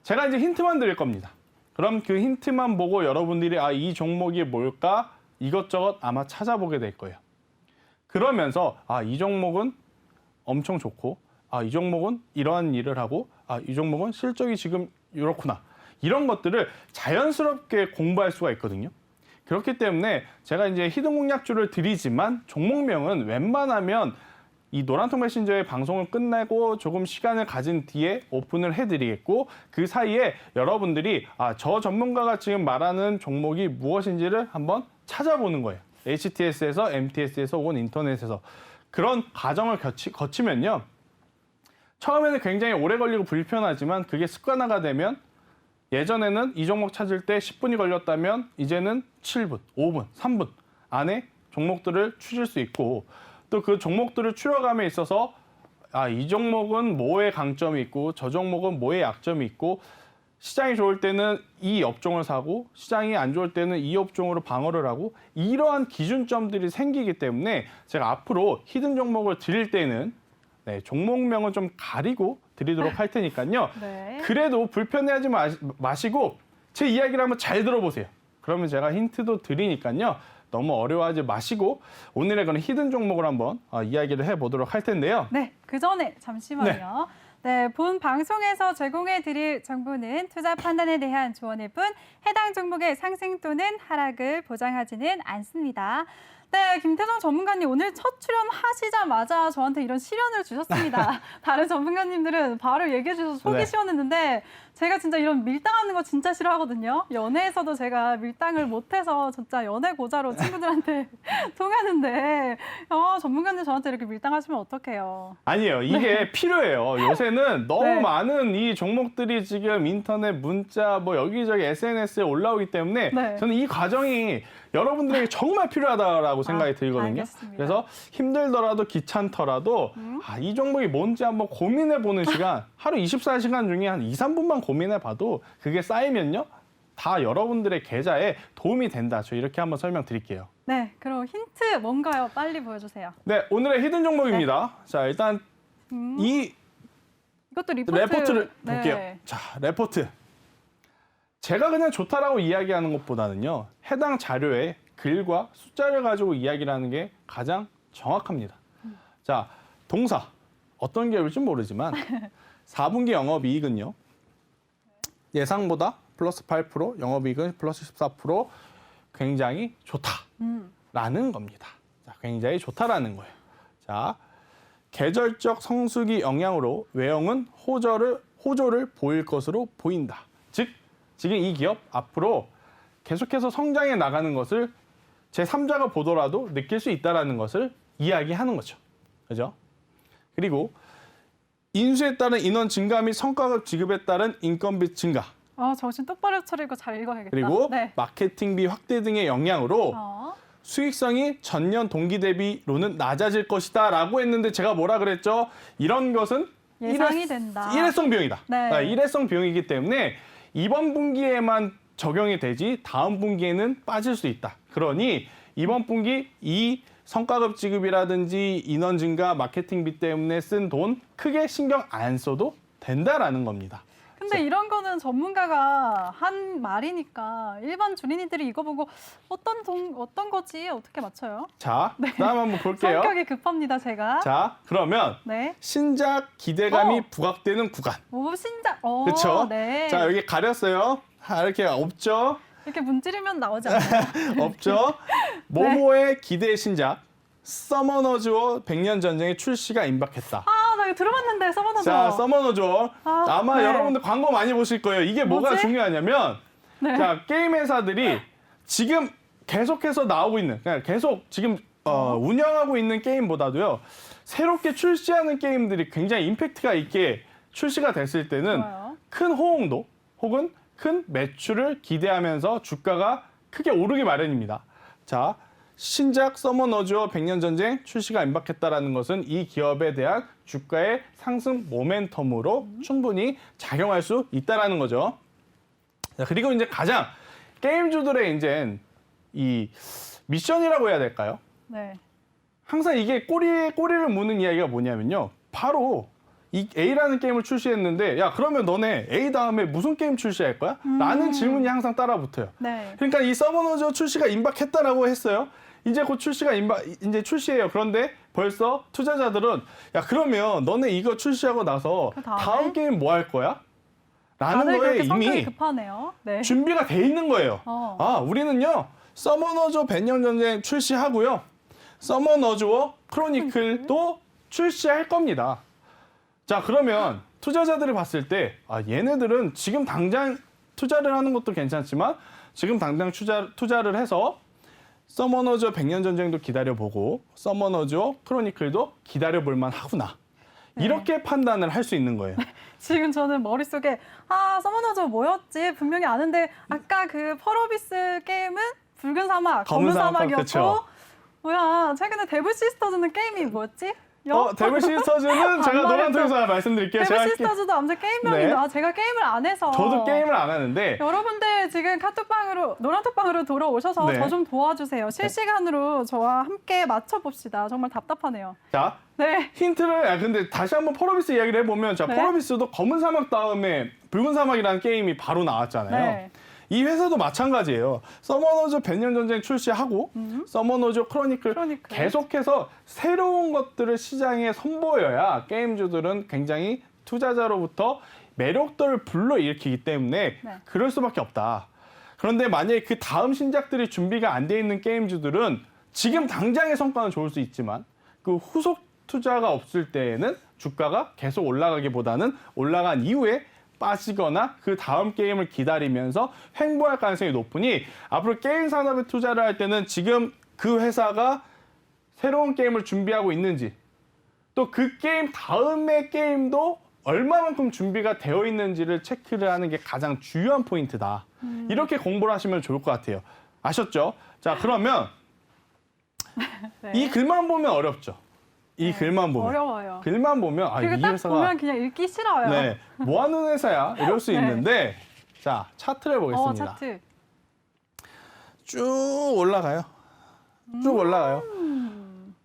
[SPEAKER 2] 제가 이제 힌트만 드릴 겁니다. 그럼 그 힌트만 보고 여러분들이 이 종목이 뭘까? 이것저것 아마 찾아보게 될 거예요. 그러면서 이 종목은 엄청 좋고 이 종목은 이러한 일을 하고 이 종목은 실적이 지금 이렇구나. 이런 것들을 자연스럽게 공부할 수가 있거든요. 그렇기 때문에 제가 이제 히든 공략주를 드리지만 종목명은 웬만하면 이 노란통 메신저의 방송을 끝내고 조금 시간을 가진 뒤에 오픈을 해드리겠고 그 사이에 여러분들이 저 전문가가 지금 말하는 종목이 무엇인지를 한번 찾아보는 거예요. HTS에서, MTS에서 혹은 인터넷에서 그런 과정을 거치면요. 처음에는 굉장히 오래 걸리고 불편하지만 그게 습관화가 되면 예전에는 이 종목 찾을 때 10분이 걸렸다면 이제는 7분, 5분, 3분 안에 종목들을 추실 수 있고 또 그 종목들을 추려감에 있어서 이 종목은 뭐의 강점이 있고 저 종목은 뭐의 약점이 있고 시장이 좋을 때는 이 업종을 사고 시장이 안 좋을 때는 이 업종으로 방어를 하고 이러한 기준점들이 생기기 때문에 제가 앞으로 히든 종목을 드릴 때는 종목명은 좀 가리고 드리도록 할 테니까요.
[SPEAKER 1] 네.
[SPEAKER 2] 그래도 불편해하지 마시고 제 이야기를 한번 잘 들어보세요. 그러면 제가 힌트도 드리니까요. 너무 어려워하지 마시고 오늘의 그런 히든 종목을 한번 이야기를 해보도록 할 텐데요.
[SPEAKER 1] 네, 그 전에 잠시만요. 네, 본 방송에서 제공해드릴 정보는 투자 판단에 대한 조언일 뿐 해당 종목의 상승 또는 하락을 보장하지는 않습니다. 네, 김태성 전문가님 오늘 첫 출연하시자마자 저한테 이런 시련을 주셨습니다. 다른 전문가님들은 바로 얘기해 주셔서 속이
[SPEAKER 2] 네.
[SPEAKER 1] 시원했는데 제가 진짜 이런 밀당하는 거 진짜 싫어하거든요. 연애에서도 제가 밀당을 못해서 진짜 연애 고자로 친구들한테 통하는데 전문가님 저한테 이렇게 밀당하시면 어떡해요.
[SPEAKER 2] 아니에요. 이게 필요해요. 요새는 너무
[SPEAKER 1] 네.
[SPEAKER 2] 많은 이 종목들이 지금 인터넷, 문자, 뭐 여기저기 SNS에 올라오기 때문에
[SPEAKER 1] 네.
[SPEAKER 2] 저는 이 과정이 여러분들에게 정말 필요하다라고 생각이 들거든요.
[SPEAKER 1] 알겠습니다.
[SPEAKER 2] 그래서 힘들더라도 귀찮더라도 이 종목이 뭔지 한번 고민해보는 시간, 하루 24시간 중에 한 2, 3분만 고민해봐도 그게 쌓이면요. 다 여러분들의 계좌에 도움이 된다. 저 이렇게 한번 설명드릴게요.
[SPEAKER 1] 네, 그럼 힌트 뭔가요? 빨리 보여주세요.
[SPEAKER 2] 네, 오늘의 히든 종목입니다. 자, 일단 이
[SPEAKER 1] 이것도 리포트.
[SPEAKER 2] 레포트를
[SPEAKER 1] 네.
[SPEAKER 2] 볼게요. 자, 레포트. 제가 그냥 좋다라고 이야기하는 것보다는요. 해당 자료에 글과 숫자를 가지고 이야기를 하는 게 가장 정확합니다. 자, 동사. 어떤 기업일지 모르지만 4분기 영업이익은요. 예상보다 플러스 8%, 영업이익은 플러스 14% 굉장히 좋다라는 겁니다. 자, 굉장히 좋다라는 거예요. 자, 계절적 성수기 영향으로 외형은 호조를 보일 것으로 보인다. 즉, 지금 이 기업 앞으로 계속해서 성장해 나가는 것을 제3자가 보더라도 느낄 수 있다는 것을 이야기하는 거죠. 그죠? 그리고 인수에 따른 인원 증가 및 성과급 지급에 따른 인건비 증가,
[SPEAKER 1] 정신 똑바로 차리고 잘 읽어야겠다.
[SPEAKER 2] 그리고
[SPEAKER 1] 네.
[SPEAKER 2] 마케팅비 확대 등의 영향으로
[SPEAKER 1] 어,
[SPEAKER 2] 수익성이 전년 동기 대비로는 낮아질 것이다 라고 했는데 제가 뭐라 그랬죠? 이런 것은
[SPEAKER 1] 예상이 된다.
[SPEAKER 2] 일회성 비용이다.
[SPEAKER 1] 네.
[SPEAKER 2] 일회성 비용이기 때문에 이번 분기에만 적용이 되지 다음 분기에는 빠질 수 있다. 그러니 이번 분기 이 성과급 지급이라든지 인원 증가, 마케팅비 때문에 쓴 돈 크게 신경 안 써도 된다라는 겁니다.
[SPEAKER 1] 근데 이런 거는 전문가가 한 말이니까 일반 주린이들이 이거 보고 어떤 거지 어떻게 맞춰요?
[SPEAKER 2] 자, 다음 한번 볼게요.
[SPEAKER 1] 성격이 급합니다, 제가.
[SPEAKER 2] 자, 그러면
[SPEAKER 1] 네.
[SPEAKER 2] 신작 기대감이 부각되는 구간.
[SPEAKER 1] 오, 신작.
[SPEAKER 2] 그렇죠?
[SPEAKER 1] 네.
[SPEAKER 2] 자, 여기 가렸어요. 이렇게 없죠?
[SPEAKER 1] 이렇게 문지르면 나오지 않나요?
[SPEAKER 2] 없죠? 모모의 기대 신작 서머너즈워 100년 전쟁의 출시가 임박했다.
[SPEAKER 1] 나 이거 들어봤는데 써봐놔서.
[SPEAKER 2] 자, 서머너즈워. 아마
[SPEAKER 1] 네.
[SPEAKER 2] 여러분들 광고 많이 보실 거예요. 이게 뭐가
[SPEAKER 1] 뭐지?
[SPEAKER 2] 중요하냐면
[SPEAKER 1] 네.
[SPEAKER 2] 자, 게임 회사들이 지금 계속해서 나오고 있는, 그냥 계속 지금 운영하고 있는 게임보다도요. 새롭게 출시하는 게임들이 굉장히 임팩트가 있게 출시가 됐을 때는
[SPEAKER 1] 좋아요.
[SPEAKER 2] 큰 호응도 혹은 큰 매출을 기대하면서 주가가 크게 오르기 마련입니다. 자, 신작 서머너즈워 100년 전쟁 출시가 임박했다라는 것은 이 기업에 대한 주가의 상승 모멘텀으로 충분히 작용할 수 있다라는 거죠. 자, 그리고 이제 가장 게임주들의 이제 이 미션이라고 해야 될까요?
[SPEAKER 1] 네. 항상
[SPEAKER 2] 항상 이게 꼬리를 무는 이야기가 뭐냐면요. 바로 이 A라는 게임을 출시했는데 야, 그러면 너네 A 다음에 무슨 게임 출시할 거야? 라는 질문이 항상 따라붙어요.
[SPEAKER 1] 네.
[SPEAKER 2] 그러니까 이 서머너즈워 출시가 임박했다라고 했어요. 이제 곧 이제 출시해요. 그런데 벌써 투자자들은 야, 그러면 너네 이거 출시하고 나서
[SPEAKER 1] 그 다음에?
[SPEAKER 2] 다음 게임 뭐 할 거야? 라는
[SPEAKER 1] 다들
[SPEAKER 2] 거에
[SPEAKER 1] 그렇게 성격이
[SPEAKER 2] 이미
[SPEAKER 1] 급하네요. 네.
[SPEAKER 2] 준비가 돼 있는 거예요. 우리는요. 서머너즈워 100년 전쟁 출시하고요. 서머너즈워 크로니클도 출시할 겁니다. 자, 그러면 투자자들이 봤을 때 얘네들은 지금 당장 투자를 하는 것도 괜찮지만 지금 당장 투자를 해서 서머너즈워 100년 전쟁도 기다려보고 서머너즈워 크로니클도 기다려볼 만하구나. 이렇게 판단을 할 수 있는 거예요.
[SPEAKER 1] 지금 저는 머릿속에 서머너즈워 뭐였지? 분명히 아는데 아까 그 펄어비스 게임은 붉은 사막, 검은 사막이었고
[SPEAKER 2] 그쵸.
[SPEAKER 1] 뭐야, 최근에 데블 시스터즈는 게임이 뭐였지?
[SPEAKER 2] 데블 시스터즈는 제가 노란통에서 말씀드릴게요.
[SPEAKER 1] 데블 시스터즈도 아무튼 게임명이다. 제가 게임을 안 해서.
[SPEAKER 2] 저도 게임을 안 하는데
[SPEAKER 1] 여러분들 지금 카톡방으로, 노란톡방으로 돌아오셔서
[SPEAKER 2] 네.
[SPEAKER 1] 저 좀 도와주세요. 실시간으로 저와 함께 맞춰봅시다. 정말 답답하네요.
[SPEAKER 2] 자,
[SPEAKER 1] 네.
[SPEAKER 2] 힌트를 근데 다시 한번 펄어비스 이야기를 해보면 자,
[SPEAKER 1] 네.
[SPEAKER 2] 펄어비스도 검은 사막 다음에 붉은 사막이라는 게임이 바로 나왔잖아요.
[SPEAKER 1] 네.
[SPEAKER 2] 이 회사도 마찬가지예요. 서머너즈 백년전쟁 출시하고 서머너즈 크로니클 계속해서 새로운 것들을 시장에 선보여야 게임주들은 굉장히 투자자로부터 매력도를 불러일으키기 때문에
[SPEAKER 1] 네.
[SPEAKER 2] 그럴 수밖에 없다. 그런데 만약에 그 다음 신작들이 준비가 안 돼 있는 게임주들은 지금 당장의 성과는 좋을 수 있지만 그 후속 투자가 없을 때에는 주가가 계속 올라가기보다는 올라간 이후에 빠지거나 그 다음 게임을 기다리면서 횡보할 가능성이 높으니 앞으로 게임 산업에 투자를 할 때는 지금 그 회사가 새로운 게임을 준비하고 있는지 또 그 게임 다음의 게임도 얼마만큼 준비가 되어 있는지를 체크를 하는 게 가장 중요한 포인트다. 이렇게 공부를 하시면 좋을 것 같아요. 아셨죠? 자, 그러면
[SPEAKER 1] 네.
[SPEAKER 2] 이 글만 보면 어렵죠. 이 글만 보면.
[SPEAKER 1] 어려워요.
[SPEAKER 2] 글만 보면
[SPEAKER 1] 그리고
[SPEAKER 2] 이
[SPEAKER 1] 딱
[SPEAKER 2] 회사가
[SPEAKER 1] 보면 그냥 읽기 싫어요.
[SPEAKER 2] 네, 뭐 하는 회사야? 이럴 수
[SPEAKER 1] 네.
[SPEAKER 2] 있는데 자, 차트를 보겠습니다.
[SPEAKER 1] 차트.
[SPEAKER 2] 쭉 올라가요. 쭉 올라가요.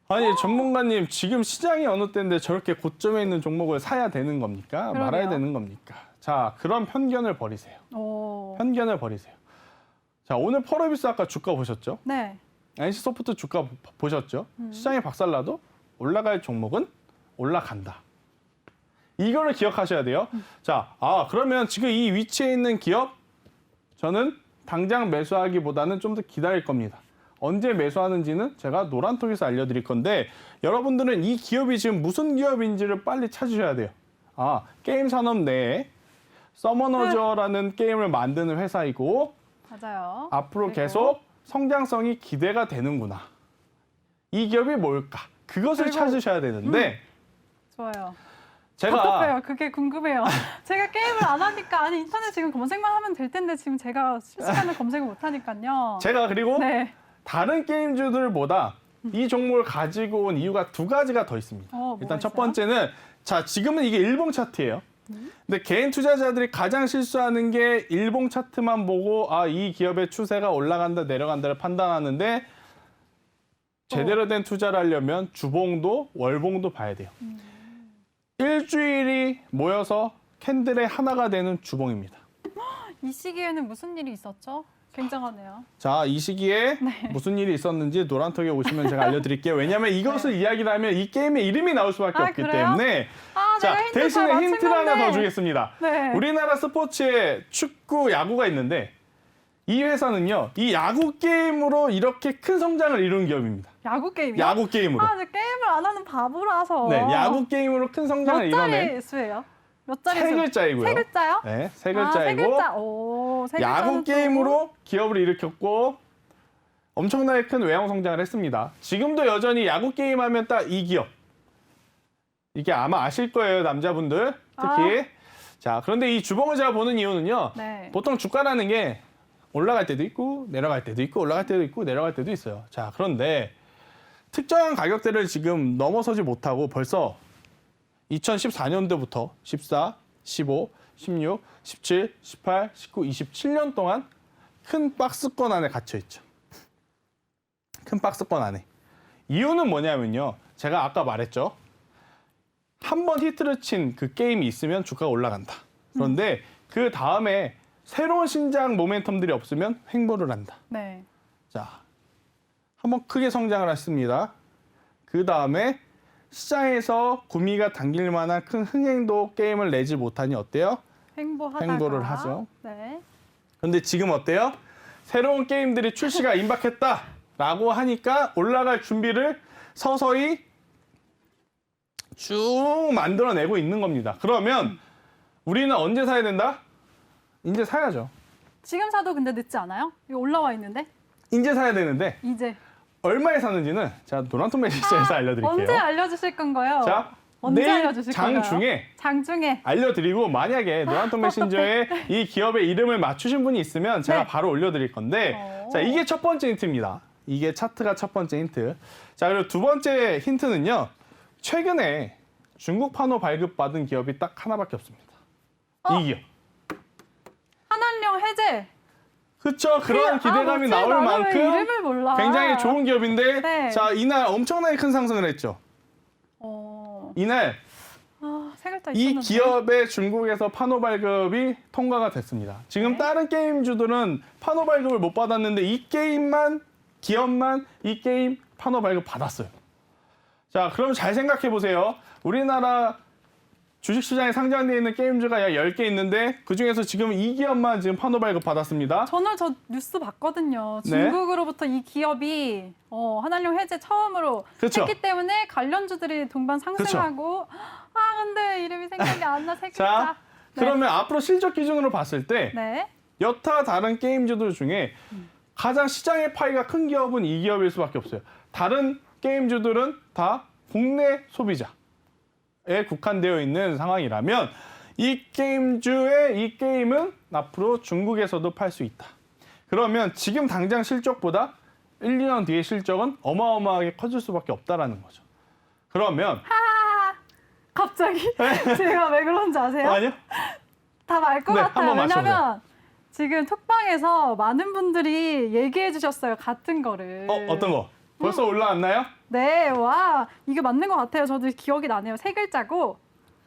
[SPEAKER 2] 아니 전문가님 지금 시장이 어느 때인데 저렇게 고점에 있는 종목을 사야 되는 겁니까?
[SPEAKER 1] 그러게요.
[SPEAKER 2] 말아야 되는 겁니까? 자, 그런 편견을 버리세요.
[SPEAKER 1] 오.
[SPEAKER 2] 편견을 버리세요. 자, 오늘 펄어비스 아까 주가 보셨죠?
[SPEAKER 1] 네.
[SPEAKER 2] NC소프트 주가 보셨죠? 시장이 박살나도 올라갈 종목은 올라간다. 이거를 기억하셔야 돼요. 자, 그러면 지금 이 위치에 있는 기업 저는 당장 매수하기보다는 좀 더 기다릴 겁니다. 언제 매수하는지는 제가 노란톡에서 알려드릴 건데 여러분들은 이 기업이 지금 무슨 기업인지를 빨리 찾으셔야 돼요. 게임 산업 내에 서머너저라는 게임을 만드는 회사이고
[SPEAKER 1] 맞아요.
[SPEAKER 2] 앞으로
[SPEAKER 1] 그리고
[SPEAKER 2] 계속 성장성이 기대가 되는구나. 이 기업이 뭘까? 그것을
[SPEAKER 1] 그리고,
[SPEAKER 2] 찾으셔야 되는데
[SPEAKER 1] 좋아요.
[SPEAKER 2] 제가
[SPEAKER 1] 답답해요. 그게 궁금해요. 제가 게임을 안 하니까 아니 인터넷 지금 검색만 하면 될 텐데 지금 제가 실시간에 검색을 못 하니까요.
[SPEAKER 2] 제가 그리고
[SPEAKER 1] 네.
[SPEAKER 2] 다른 게임주들보다 이 종목을 가지고 온 이유가 두 가지가 더 있습니다.
[SPEAKER 1] 뭐가
[SPEAKER 2] 일단 첫
[SPEAKER 1] 있어요?
[SPEAKER 2] 번째는 자, 지금은 이게 일봉 차트예요. 근데 개인 투자자들이 가장 실수하는 게 일봉 차트만 보고 이 기업의 추세가 올라간다 내려간다를 판단하는데 제대로 된 투자를 하려면 주봉도 월봉도 봐야 돼요. 일주일이 모여서 캔들의 하나가 되는 주봉입니다.
[SPEAKER 1] 이 시기에는 무슨 일이 있었죠? 굉장하네요.
[SPEAKER 2] 자, 이 시기에 무슨 일이 있었는지 노란톡에 오시면 제가 알려드릴게요. 왜냐하면 이것을 이야기를 하면 이 게임의 이름이 나올 수밖에 없기
[SPEAKER 1] 그래요?
[SPEAKER 2] 때문에
[SPEAKER 1] 자,
[SPEAKER 2] 자, 대신에 힌트를 하나 더 주겠습니다.
[SPEAKER 1] 네.
[SPEAKER 2] 우리나라 스포츠에 축구, 야구가 있는데 이 회사는요. 이 야구 게임으로 이렇게 큰 성장을 이룬 기업입니다.
[SPEAKER 1] 야구 게임이요?
[SPEAKER 2] 야구 게임으로.
[SPEAKER 1] 저 게임을 안 하는 바보라서.
[SPEAKER 2] 네, 야구 게임으로 큰 성장을
[SPEAKER 1] 몇
[SPEAKER 2] 이뤄낸
[SPEAKER 1] 자리 수예요? 몇 자리
[SPEAKER 2] 세
[SPEAKER 1] 수?
[SPEAKER 2] 글자이고요.
[SPEAKER 1] 세 글자요?
[SPEAKER 2] 네, 세
[SPEAKER 1] 세
[SPEAKER 2] 글자이고
[SPEAKER 1] 글자. 오, 세 글자는
[SPEAKER 2] 야구
[SPEAKER 1] 또-
[SPEAKER 2] 게임으로 기업을 일으켰고 엄청나게 큰 외형 성장을 했습니다. 지금도 여전히 야구 게임 하면 딱 이 기업. 이게 아마 아실 거예요, 남자분들. 특히. 자, 그런데 이 주봉을 제가 보는 이유는요.
[SPEAKER 1] 네.
[SPEAKER 2] 보통 주가라는 게 올라갈 때도 있고 내려갈 때도 있고 올라갈 때도 있고 내려갈 때도 있어요. 자, 그런데 특정한 가격대를 지금 넘어서지 못하고 벌써 2014년도부터 14, 15, 16, 17, 18, 19, 27년 동안 큰 박스권 안에 갇혀 있죠. 큰 박스권 안에. 이유는 뭐냐면요. 제가 아까 말했죠. 한 번 히트를 친 그 게임이 있으면 주가가 올라간다. 그런데 그 다음에 새로운 신작 모멘텀들이 없으면 횡보를 한다.
[SPEAKER 1] 네.
[SPEAKER 2] 자, 한번 크게 성장을 했습니다. 그 다음에 시장에서 구미가 당길 만한 큰 흥행도 게임을 내지 못하니 어때요?
[SPEAKER 1] 횡보하다가.
[SPEAKER 2] 횡보를 하죠.
[SPEAKER 1] 네.
[SPEAKER 2] 근데 지금 어때요? 새로운 게임들이 출시가 임박했다라고 하니까 올라갈 준비를 서서히 쭉 만들어내고 있는 겁니다. 그러면 우리는 언제 사야 된다? 이제 사야죠.
[SPEAKER 1] 지금 사도 근데 늦지 않아요? 이거 올라와 있는데?
[SPEAKER 2] 이제 사야 되는데
[SPEAKER 1] 이제.
[SPEAKER 2] 얼마에 사는지는 제가 노란통 매니저에서 알려드릴게요.
[SPEAKER 1] 언제 알려주실 건가요?
[SPEAKER 2] 자,
[SPEAKER 1] 언제
[SPEAKER 2] 내일
[SPEAKER 1] 알려주실 건가요?
[SPEAKER 2] 장중에
[SPEAKER 1] 장중에.
[SPEAKER 2] 알려드리고 만약에 노란통 메신저에 이 기업의 이름을 맞추신 분이 있으면 제가
[SPEAKER 1] 네.
[SPEAKER 2] 바로 올려드릴 건데 자, 이게 첫 번째 힌트입니다. 이게 차트가 첫 번째 힌트. 자, 그리고 두 번째 힌트는요. 최근에 중국 판호 발급받은 기업이 딱 하나밖에 없습니다. 이 기업.
[SPEAKER 1] 한한령 해제.
[SPEAKER 2] 그렇죠. 그런 기대감이 나올
[SPEAKER 1] 나는 왜
[SPEAKER 2] 만큼
[SPEAKER 1] 이름을 몰라.
[SPEAKER 2] 굉장히 좋은 기업인데
[SPEAKER 1] 네.
[SPEAKER 2] 자, 이날 엄청나게 큰 상승을 했죠.
[SPEAKER 1] 어.
[SPEAKER 2] 이날
[SPEAKER 1] 세 글자
[SPEAKER 2] 이
[SPEAKER 1] 있었는데.
[SPEAKER 2] 기업의 중국에서 판호 발급이 통과가 됐습니다. 지금
[SPEAKER 1] 네.
[SPEAKER 2] 다른 게임주들은 판호 발급을 못 받았는데 이 게임만 기업만 이 게임 판호 발급 받았어요. 자, 그럼 잘 생각해 보세요. 우리나라 주식시장에 상장되어 있는 게임주가 약 10개 있는데 그중에서 지금 이 기업만 지금 판호 발급 받았습니다.
[SPEAKER 1] 저는 저 뉴스 봤거든요.
[SPEAKER 2] 네.
[SPEAKER 1] 중국으로부터 이 기업이 한한령 해제 처음으로
[SPEAKER 2] 그쵸.
[SPEAKER 1] 했기 때문에 관련주들이 동반 상승하고 아 근데 이름이 생각이 안 나. 세 글자.
[SPEAKER 2] 자, 그러면 앞으로 실적 기준으로 봤을 때
[SPEAKER 1] 네.
[SPEAKER 2] 여타 다른 게임주들 중에 가장 시장의 파이가 큰 기업은 이 기업일 수밖에 없어요. 다른 게임주들은 다 국내 소비자에 국한되어 있는 상황이라면 이 게임주의 이 게임은 앞으로 중국에서도 팔 수 있다. 그러면 지금 당장 실적보다 1, 2년 뒤의 실적은 어마어마하게 커질 수밖에 없다라는 거죠. 그러면
[SPEAKER 1] 갑자기 제가 왜 그런지 아세요?
[SPEAKER 2] 아니요?
[SPEAKER 1] 다 알 것
[SPEAKER 2] 네,
[SPEAKER 1] 같아요.
[SPEAKER 2] 한번 맞춰보세요.
[SPEAKER 1] 왜냐면 지금 톡방에서 많은 분들이 얘기해 주셨어요. 같은 거를.
[SPEAKER 2] 어떤 거? 벌써 올라왔나요?
[SPEAKER 1] 네, 와 이게 맞는 것 같아요. 저도 기억이 나네요. 세 글자고.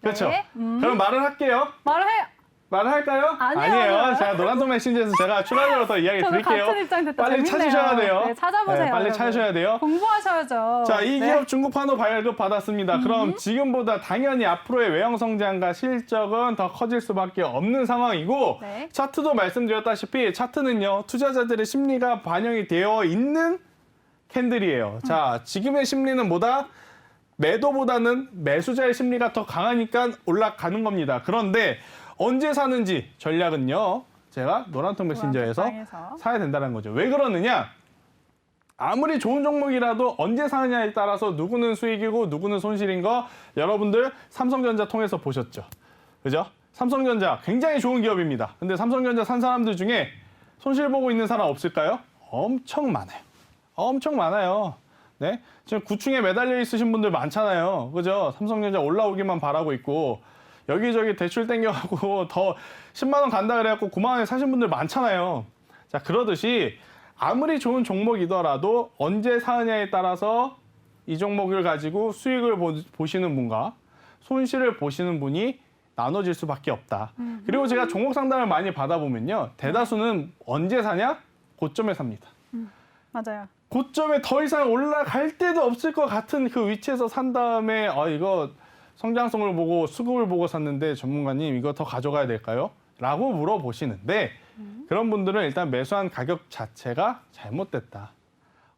[SPEAKER 2] 그렇죠.
[SPEAKER 1] 네.
[SPEAKER 2] 그럼 말을 할게요.
[SPEAKER 1] 말을 해.
[SPEAKER 2] 말을 할까요?
[SPEAKER 1] 아니에요.
[SPEAKER 2] 제가 노란통 메신저에서 제가 추가적으로 더 이야기
[SPEAKER 1] 저도
[SPEAKER 2] 드릴게요.
[SPEAKER 1] 같은 입장 됐다.
[SPEAKER 2] 빨리
[SPEAKER 1] 재밌네요.
[SPEAKER 2] 찾으셔야 돼요.
[SPEAKER 1] 네, 찾아보세요.
[SPEAKER 2] 네, 빨리
[SPEAKER 1] 여러분.
[SPEAKER 2] 찾으셔야 돼요.
[SPEAKER 1] 공부하셔야죠.
[SPEAKER 2] 자, 이
[SPEAKER 1] 네.
[SPEAKER 2] 기업 중국 판호 발급 받았습니다. 그럼 지금보다 당연히 앞으로의 외형 성장과 실적은 더 커질 수밖에 없는 상황이고
[SPEAKER 1] 네.
[SPEAKER 2] 차트도 말씀드렸다시피 차트는요. 투자자들의 심리가 반영이 되어 있는 캔들이에요. 자, 지금의 심리는 뭐다? 매도보다는 매수자의 심리가 더 강하니까 올라가는 겁니다. 그런데 언제 사는지 전략은요. 제가 노란통 메신저에서
[SPEAKER 1] 노란톡방에서.
[SPEAKER 2] 사야 된다는 거죠. 왜 그러느냐? 아무리 좋은 종목이라도 언제 사느냐에 따라서 누구는 수익이고 누구는 손실인 거 여러분들 삼성전자 통해서 보셨죠. 그죠? 삼성전자 굉장히 좋은 기업입니다. 근데 삼성전자 산 사람들 중에 손실 보고 있는 사람 없을까요? 엄청 많아요. 엄청 많아요. 네? 지금 9층에 매달려 있으신 분들 많잖아요. 그죠? 삼성전자 올라오기만 바라고 있고 여기저기 대출 땡겨가고 더 10만 원 간다 그래갖고 9만 원에 사신 분들 많잖아요. 자, 그러듯이 아무리 좋은 종목이더라도 언제 사느냐에 따라서 이 종목을 가지고 수익을 보시는 분과 손실을 보시는 분이 나눠질 수밖에 없다. 그리고 제가 종목 상담을 많이 받아보면요. 대다수는 언제 사냐? 고점에 삽니다.
[SPEAKER 1] 맞아요.
[SPEAKER 2] 고점에 더 이상 올라갈 데도 없을 것 같은 그 위치에서 산 다음에 이거 성장성을 보고 수급을 보고 샀는데 전문가님 이거 더 가져가야 될까요? 라고 물어보시는데 그런 분들은 일단 매수한 가격 자체가 잘못됐다.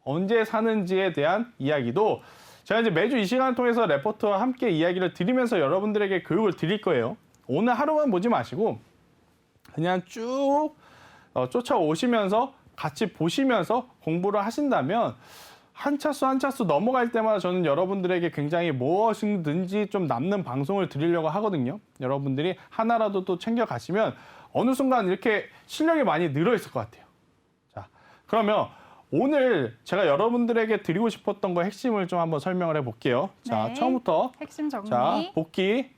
[SPEAKER 2] 언제 사는지에 대한 이야기도 제가 이제 매주 이 시간을 통해서 레포트와 함께 이야기를 드리면서 여러분들에게 교육을 드릴 거예요. 오늘 하루만 보지 마시고 그냥 쭉 쫓아오시면서 같이 보시면서 공부를 하신다면 한 차수 한 차수 넘어갈 때마다 저는 여러분들에게 굉장히 무엇이든지 좀 남는 방송을 드리려고 하거든요. 여러분들이 하나라도 또 챙겨가시면 어느 순간 이렇게 실력이 많이 늘어 있을 것 같아요. 자, 그러면 오늘 제가 여러분들에게 드리고 싶었던 거 핵심을 좀 한번 설명을 해볼게요. 자,
[SPEAKER 1] 네.
[SPEAKER 2] 처음부터
[SPEAKER 1] 핵심 정리.
[SPEAKER 2] 자, 복귀.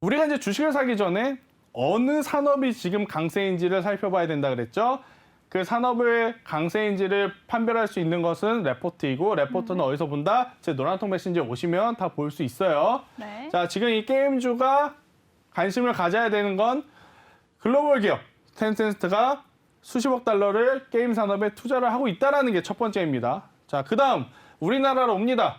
[SPEAKER 2] 우리가 이제 주식을 사기 전에 어느 산업이 지금 강세인지를 살펴봐야 된다 그랬죠. 그 산업의 강세인지를 판별할 수 있는 것은 레포트이고 레포트는 어디서 본다? 제 노란통 메신저에 오시면 다 볼 수 있어요.
[SPEAKER 1] 네.
[SPEAKER 2] 자, 지금 이 게임주가 관심을 가져야 되는 건 글로벌 기업 텐센트가 수십억 달러를 게임 산업에 투자를 하고 있다는 게 첫 번째입니다. 자, 그 다음 우리나라로 옵니다.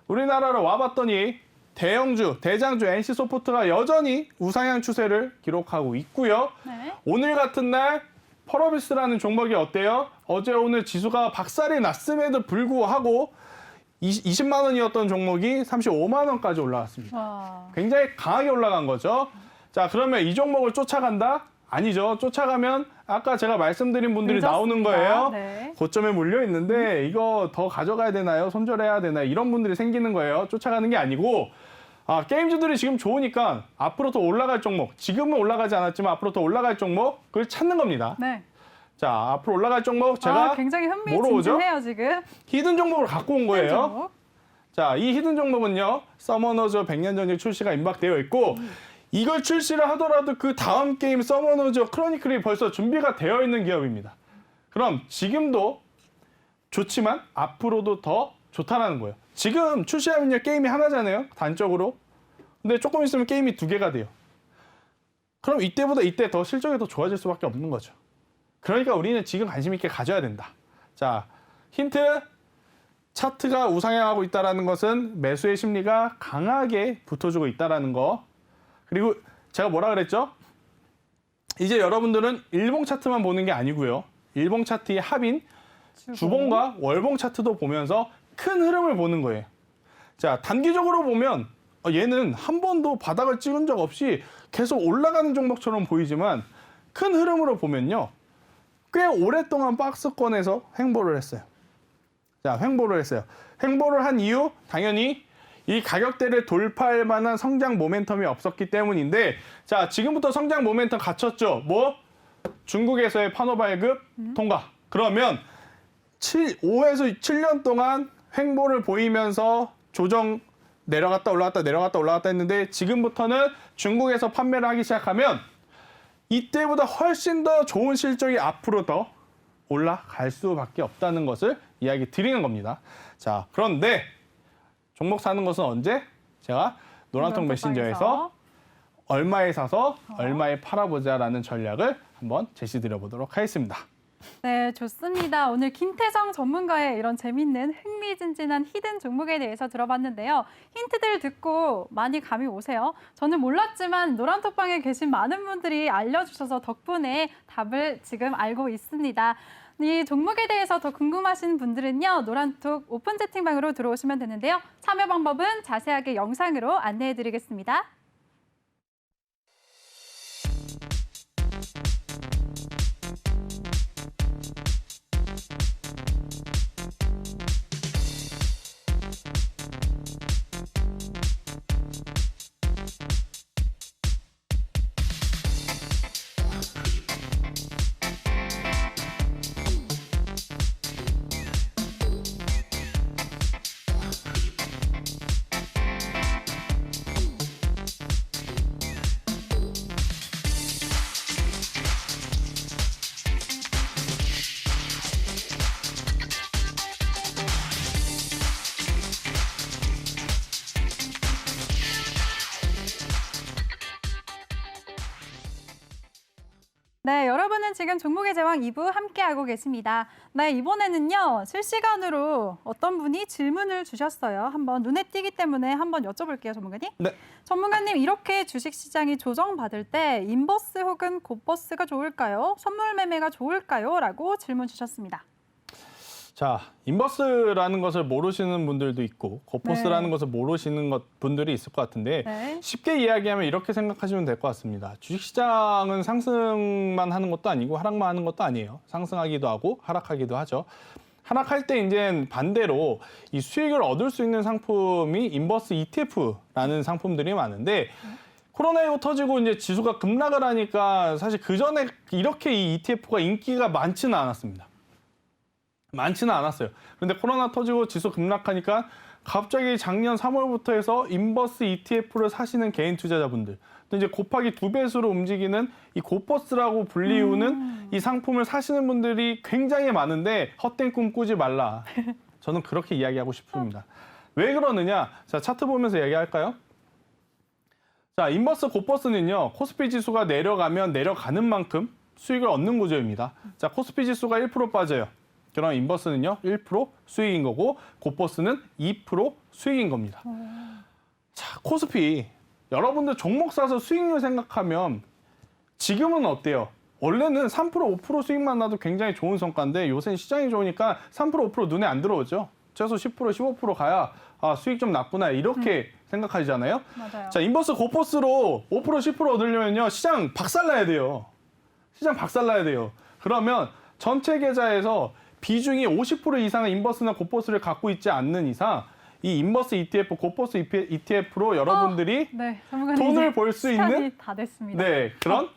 [SPEAKER 2] 우리나라로 와봤더니 대형주, 대장주 NC소프트가 여전히 우상향 추세를 기록하고 있고요.
[SPEAKER 1] 네.
[SPEAKER 2] 오늘 같은 날 펄어비스라는 종목이 어때요? 어제 오늘 지수가 박살이 났음에도 불구하고 20만 원이었던 종목이 35만 원까지 올라왔습니다.
[SPEAKER 1] 와.
[SPEAKER 2] 굉장히 강하게 올라간 거죠. 자, 그러면 이 종목을 쫓아간다? 아니죠. 쫓아가면 아까 제가 말씀드린 분들이
[SPEAKER 1] 늦었습니다.
[SPEAKER 2] 나오는 거예요.
[SPEAKER 1] 네.
[SPEAKER 2] 고점에 물려 있는데 이거 더 가져가야 되나요? 손절해야 되나요? 이런 분들이 생기는 거예요. 쫓아가는 게 아니고 게임주들이 지금 좋으니까 앞으로 더 올라갈 종목, 지금은 올라가지 않았지만 앞으로 더 올라갈 종목 그걸 찾는 겁니다.
[SPEAKER 1] 네.
[SPEAKER 2] 자, 앞으로 올라갈 종목 제가
[SPEAKER 1] 굉장히
[SPEAKER 2] 뭐로 오죠?
[SPEAKER 1] 흥미진진해요 지금.
[SPEAKER 2] 히든 종목을 갖고 온 거예요.
[SPEAKER 1] 종목.
[SPEAKER 2] 자, 이 히든 종목은요. 서머너즈 100년 전직 출시가 임박되어 있고 이걸 출시를 하더라도 그 다음 게임 서머너즈 크로니클이 벌써 준비가 되어 있는 기업입니다. 그럼 지금도 좋지만 앞으로도 더 좋다라는 거예요. 지금 출시하면요 게임이 하나잖아요. 단적으로 근데 조금 있으면 게임이 2개가 돼요. 그럼 이때보다 이때 더 실적이 더 좋아질 수밖에 없는 거죠. 그러니까 우리는 지금 관심 있게 가져야 된다. 자, 힌트. 차트가 우상향하고 있다는 것은 매수의 심리가 강하게 붙어주고 있다는 거. 그리고 제가 뭐라 그랬죠? 이제 여러분들은 일봉 차트만 보는 게 아니고요. 일봉 차트의 합인 주봉과 월봉 차트도 보면서 큰 흐름을 보는 거예요. 자, 단기적으로 보면 얘는 한 번도 바닥을 찍은 적 없이 계속 올라가는 종목처럼 보이지만 큰 흐름으로 보면요. 꽤 오랫동안 박스권에서 횡보를 했어요. 자, 횡보를 했어요. 횡보를 한 이유 당연히 이 가격대를 돌파할 만한 성장 모멘텀이 없었기 때문인데, 자, 지금부터 성장 모멘텀 갖췄죠. 뭐? 중국에서의 판호 발급 통과. 그러면 5에서 7년 동안 횡보를 보이면서 조정 내려갔다 올라갔다 내려갔다 올라갔다 했는데, 지금부터는 중국에서 판매를 하기 시작하면 이때보다 훨씬 더 좋은 실적이 앞으로 더 올라갈 수밖에 없다는 것을 이야기 드리는 겁니다. 자, 그런데 종목 사는 것은 언제? 제가 노란통 메신저에서 얼마에 사서 얼마에 팔아보자라는 전략을 한번 제시드려 보도록 하겠습니다.
[SPEAKER 1] 네, 좋습니다. 오늘 김태성 전문가의 이런 재밌는 흥미진진한 히든 종목에 대해서 들어봤는데요. 힌트들 듣고 많이 감이 오세요? 저는 몰랐지만 노란톡방에 계신 많은 분들이 알려주셔서 덕분에 답을 지금 알고 있습니다. 이 종목에 대해서 더 궁금하신 분들은요, 노란톡 오픈 채팅방으로 들어오시면 되는데요. 참여 방법은 자세하게 영상으로 안내해드리겠습니다. 네, 여러분은 지금 종목의 제왕 2부 함께하고 계십니다. 네, 이번에는요, 실시간으로 어떤 분이 질문을 주셨어요. 한번 눈에 띄기 때문에 한번 여쭤볼게요, 전문가님.
[SPEAKER 2] 네.
[SPEAKER 1] 전문가님, 이렇게 주식시장이 조정받을 때 인버스 혹은 곱버스가 좋을까요? 선물 매매가 좋을까요? 라고 질문 주셨습니다.
[SPEAKER 2] 자, 인버스라는 것을 모르시는 분들도 있고 곱버스라는
[SPEAKER 1] 네.
[SPEAKER 2] 것을 모르시는 분들이 있을 것 같은데,
[SPEAKER 1] 네.
[SPEAKER 2] 쉽게 이야기하면 이렇게 생각하시면 될 것 같습니다. 주식시장은 상승만 하는 것도 아니고 하락만 하는 것도 아니에요. 상승하기도 하고 하락하기도 하죠. 하락할 때 이제 반대로 이 수익을 얻을 수 있는 상품이 인버스 ETF라는 상품들이 많은데, 코로나19 터지고 이제 지수가 급락을 하니까 사실 그 전에 이렇게 이 ETF가 인기가 많지는 않았습니다. 많지는 않았어요. 그런데 코로나 터지고 지수 급락하니까 갑자기 작년 3월부터 해서 인버스 ETF를 사시는 개인 투자자분들, 또 이제 곱하기 2배수로 움직이는 이 곱버스라고 불리우는 이 상품을 사시는 분들이 굉장히 많은데, 헛된 꿈 꾸지 말라. 저는 그렇게 이야기하고 싶습니다. 왜 그러느냐? 자, 차트 보면서 얘기할까요? 자, 인버스 곱버스는요, 코스피 지수가 내려가면 내려가는 만큼 수익을 얻는 구조입니다. 자, 코스피 지수가 1% 빠져요. 그럼 인버스는요 1% 수익인 거고 곱버스는 2% 수익인 겁니다. 자, 코스피 여러분들 종목 사서 수익률 생각하면 지금은 어때요? 원래는 3% 5% 수익만 나도 굉장히 좋은 성과인데, 요새는 시장이 좋으니까 3% 5% 눈에 안 들어오죠. 최소 10% 15% 가야 수익 좀 났구나 이렇게 생각하시잖아요.
[SPEAKER 1] 맞아요.
[SPEAKER 2] 자, 인버스 곱버스로 5% 10% 얻으려면요 시장 박살나야 돼요. 시장 박살나야 돼요. 그러면 전체 계좌에서 비중이 50% 이상의 인버스나 곱버스를 갖고 있지 않는 이상 이 인버스 ETF, 곱버스 ETF로 여러분들이
[SPEAKER 1] 네, 전문가님
[SPEAKER 2] 돈을
[SPEAKER 1] 이제
[SPEAKER 2] 벌 수
[SPEAKER 1] 시간이
[SPEAKER 2] 있는
[SPEAKER 1] 다 됐습니다.
[SPEAKER 2] 네, 그런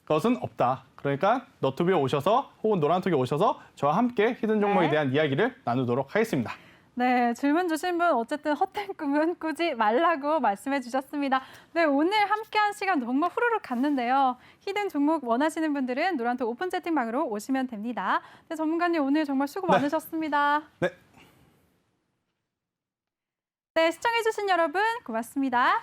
[SPEAKER 2] 것은 없다. 그러니까 너튜브에 오셔서 혹은 노란톡에 오셔서 저와 함께 히든 종목에
[SPEAKER 1] 네.
[SPEAKER 2] 대한 이야기를 나누도록 하겠습니다.
[SPEAKER 1] 네, 질문 주신 분 어쨌든 헛된 꿈은 꾸지 말라고 말씀해 주셨습니다. 네, 오늘 함께한 시간 정말 후루룩 갔는데요. 히든 종목 원하시는 분들은 노란톡 오픈 채팅방으로 오시면 됩니다. 네, 전문가님 오늘 정말 수고
[SPEAKER 2] 네.
[SPEAKER 1] 많으셨습니다.
[SPEAKER 2] 네.
[SPEAKER 1] 네, 시청해 주신 여러분 고맙습니다.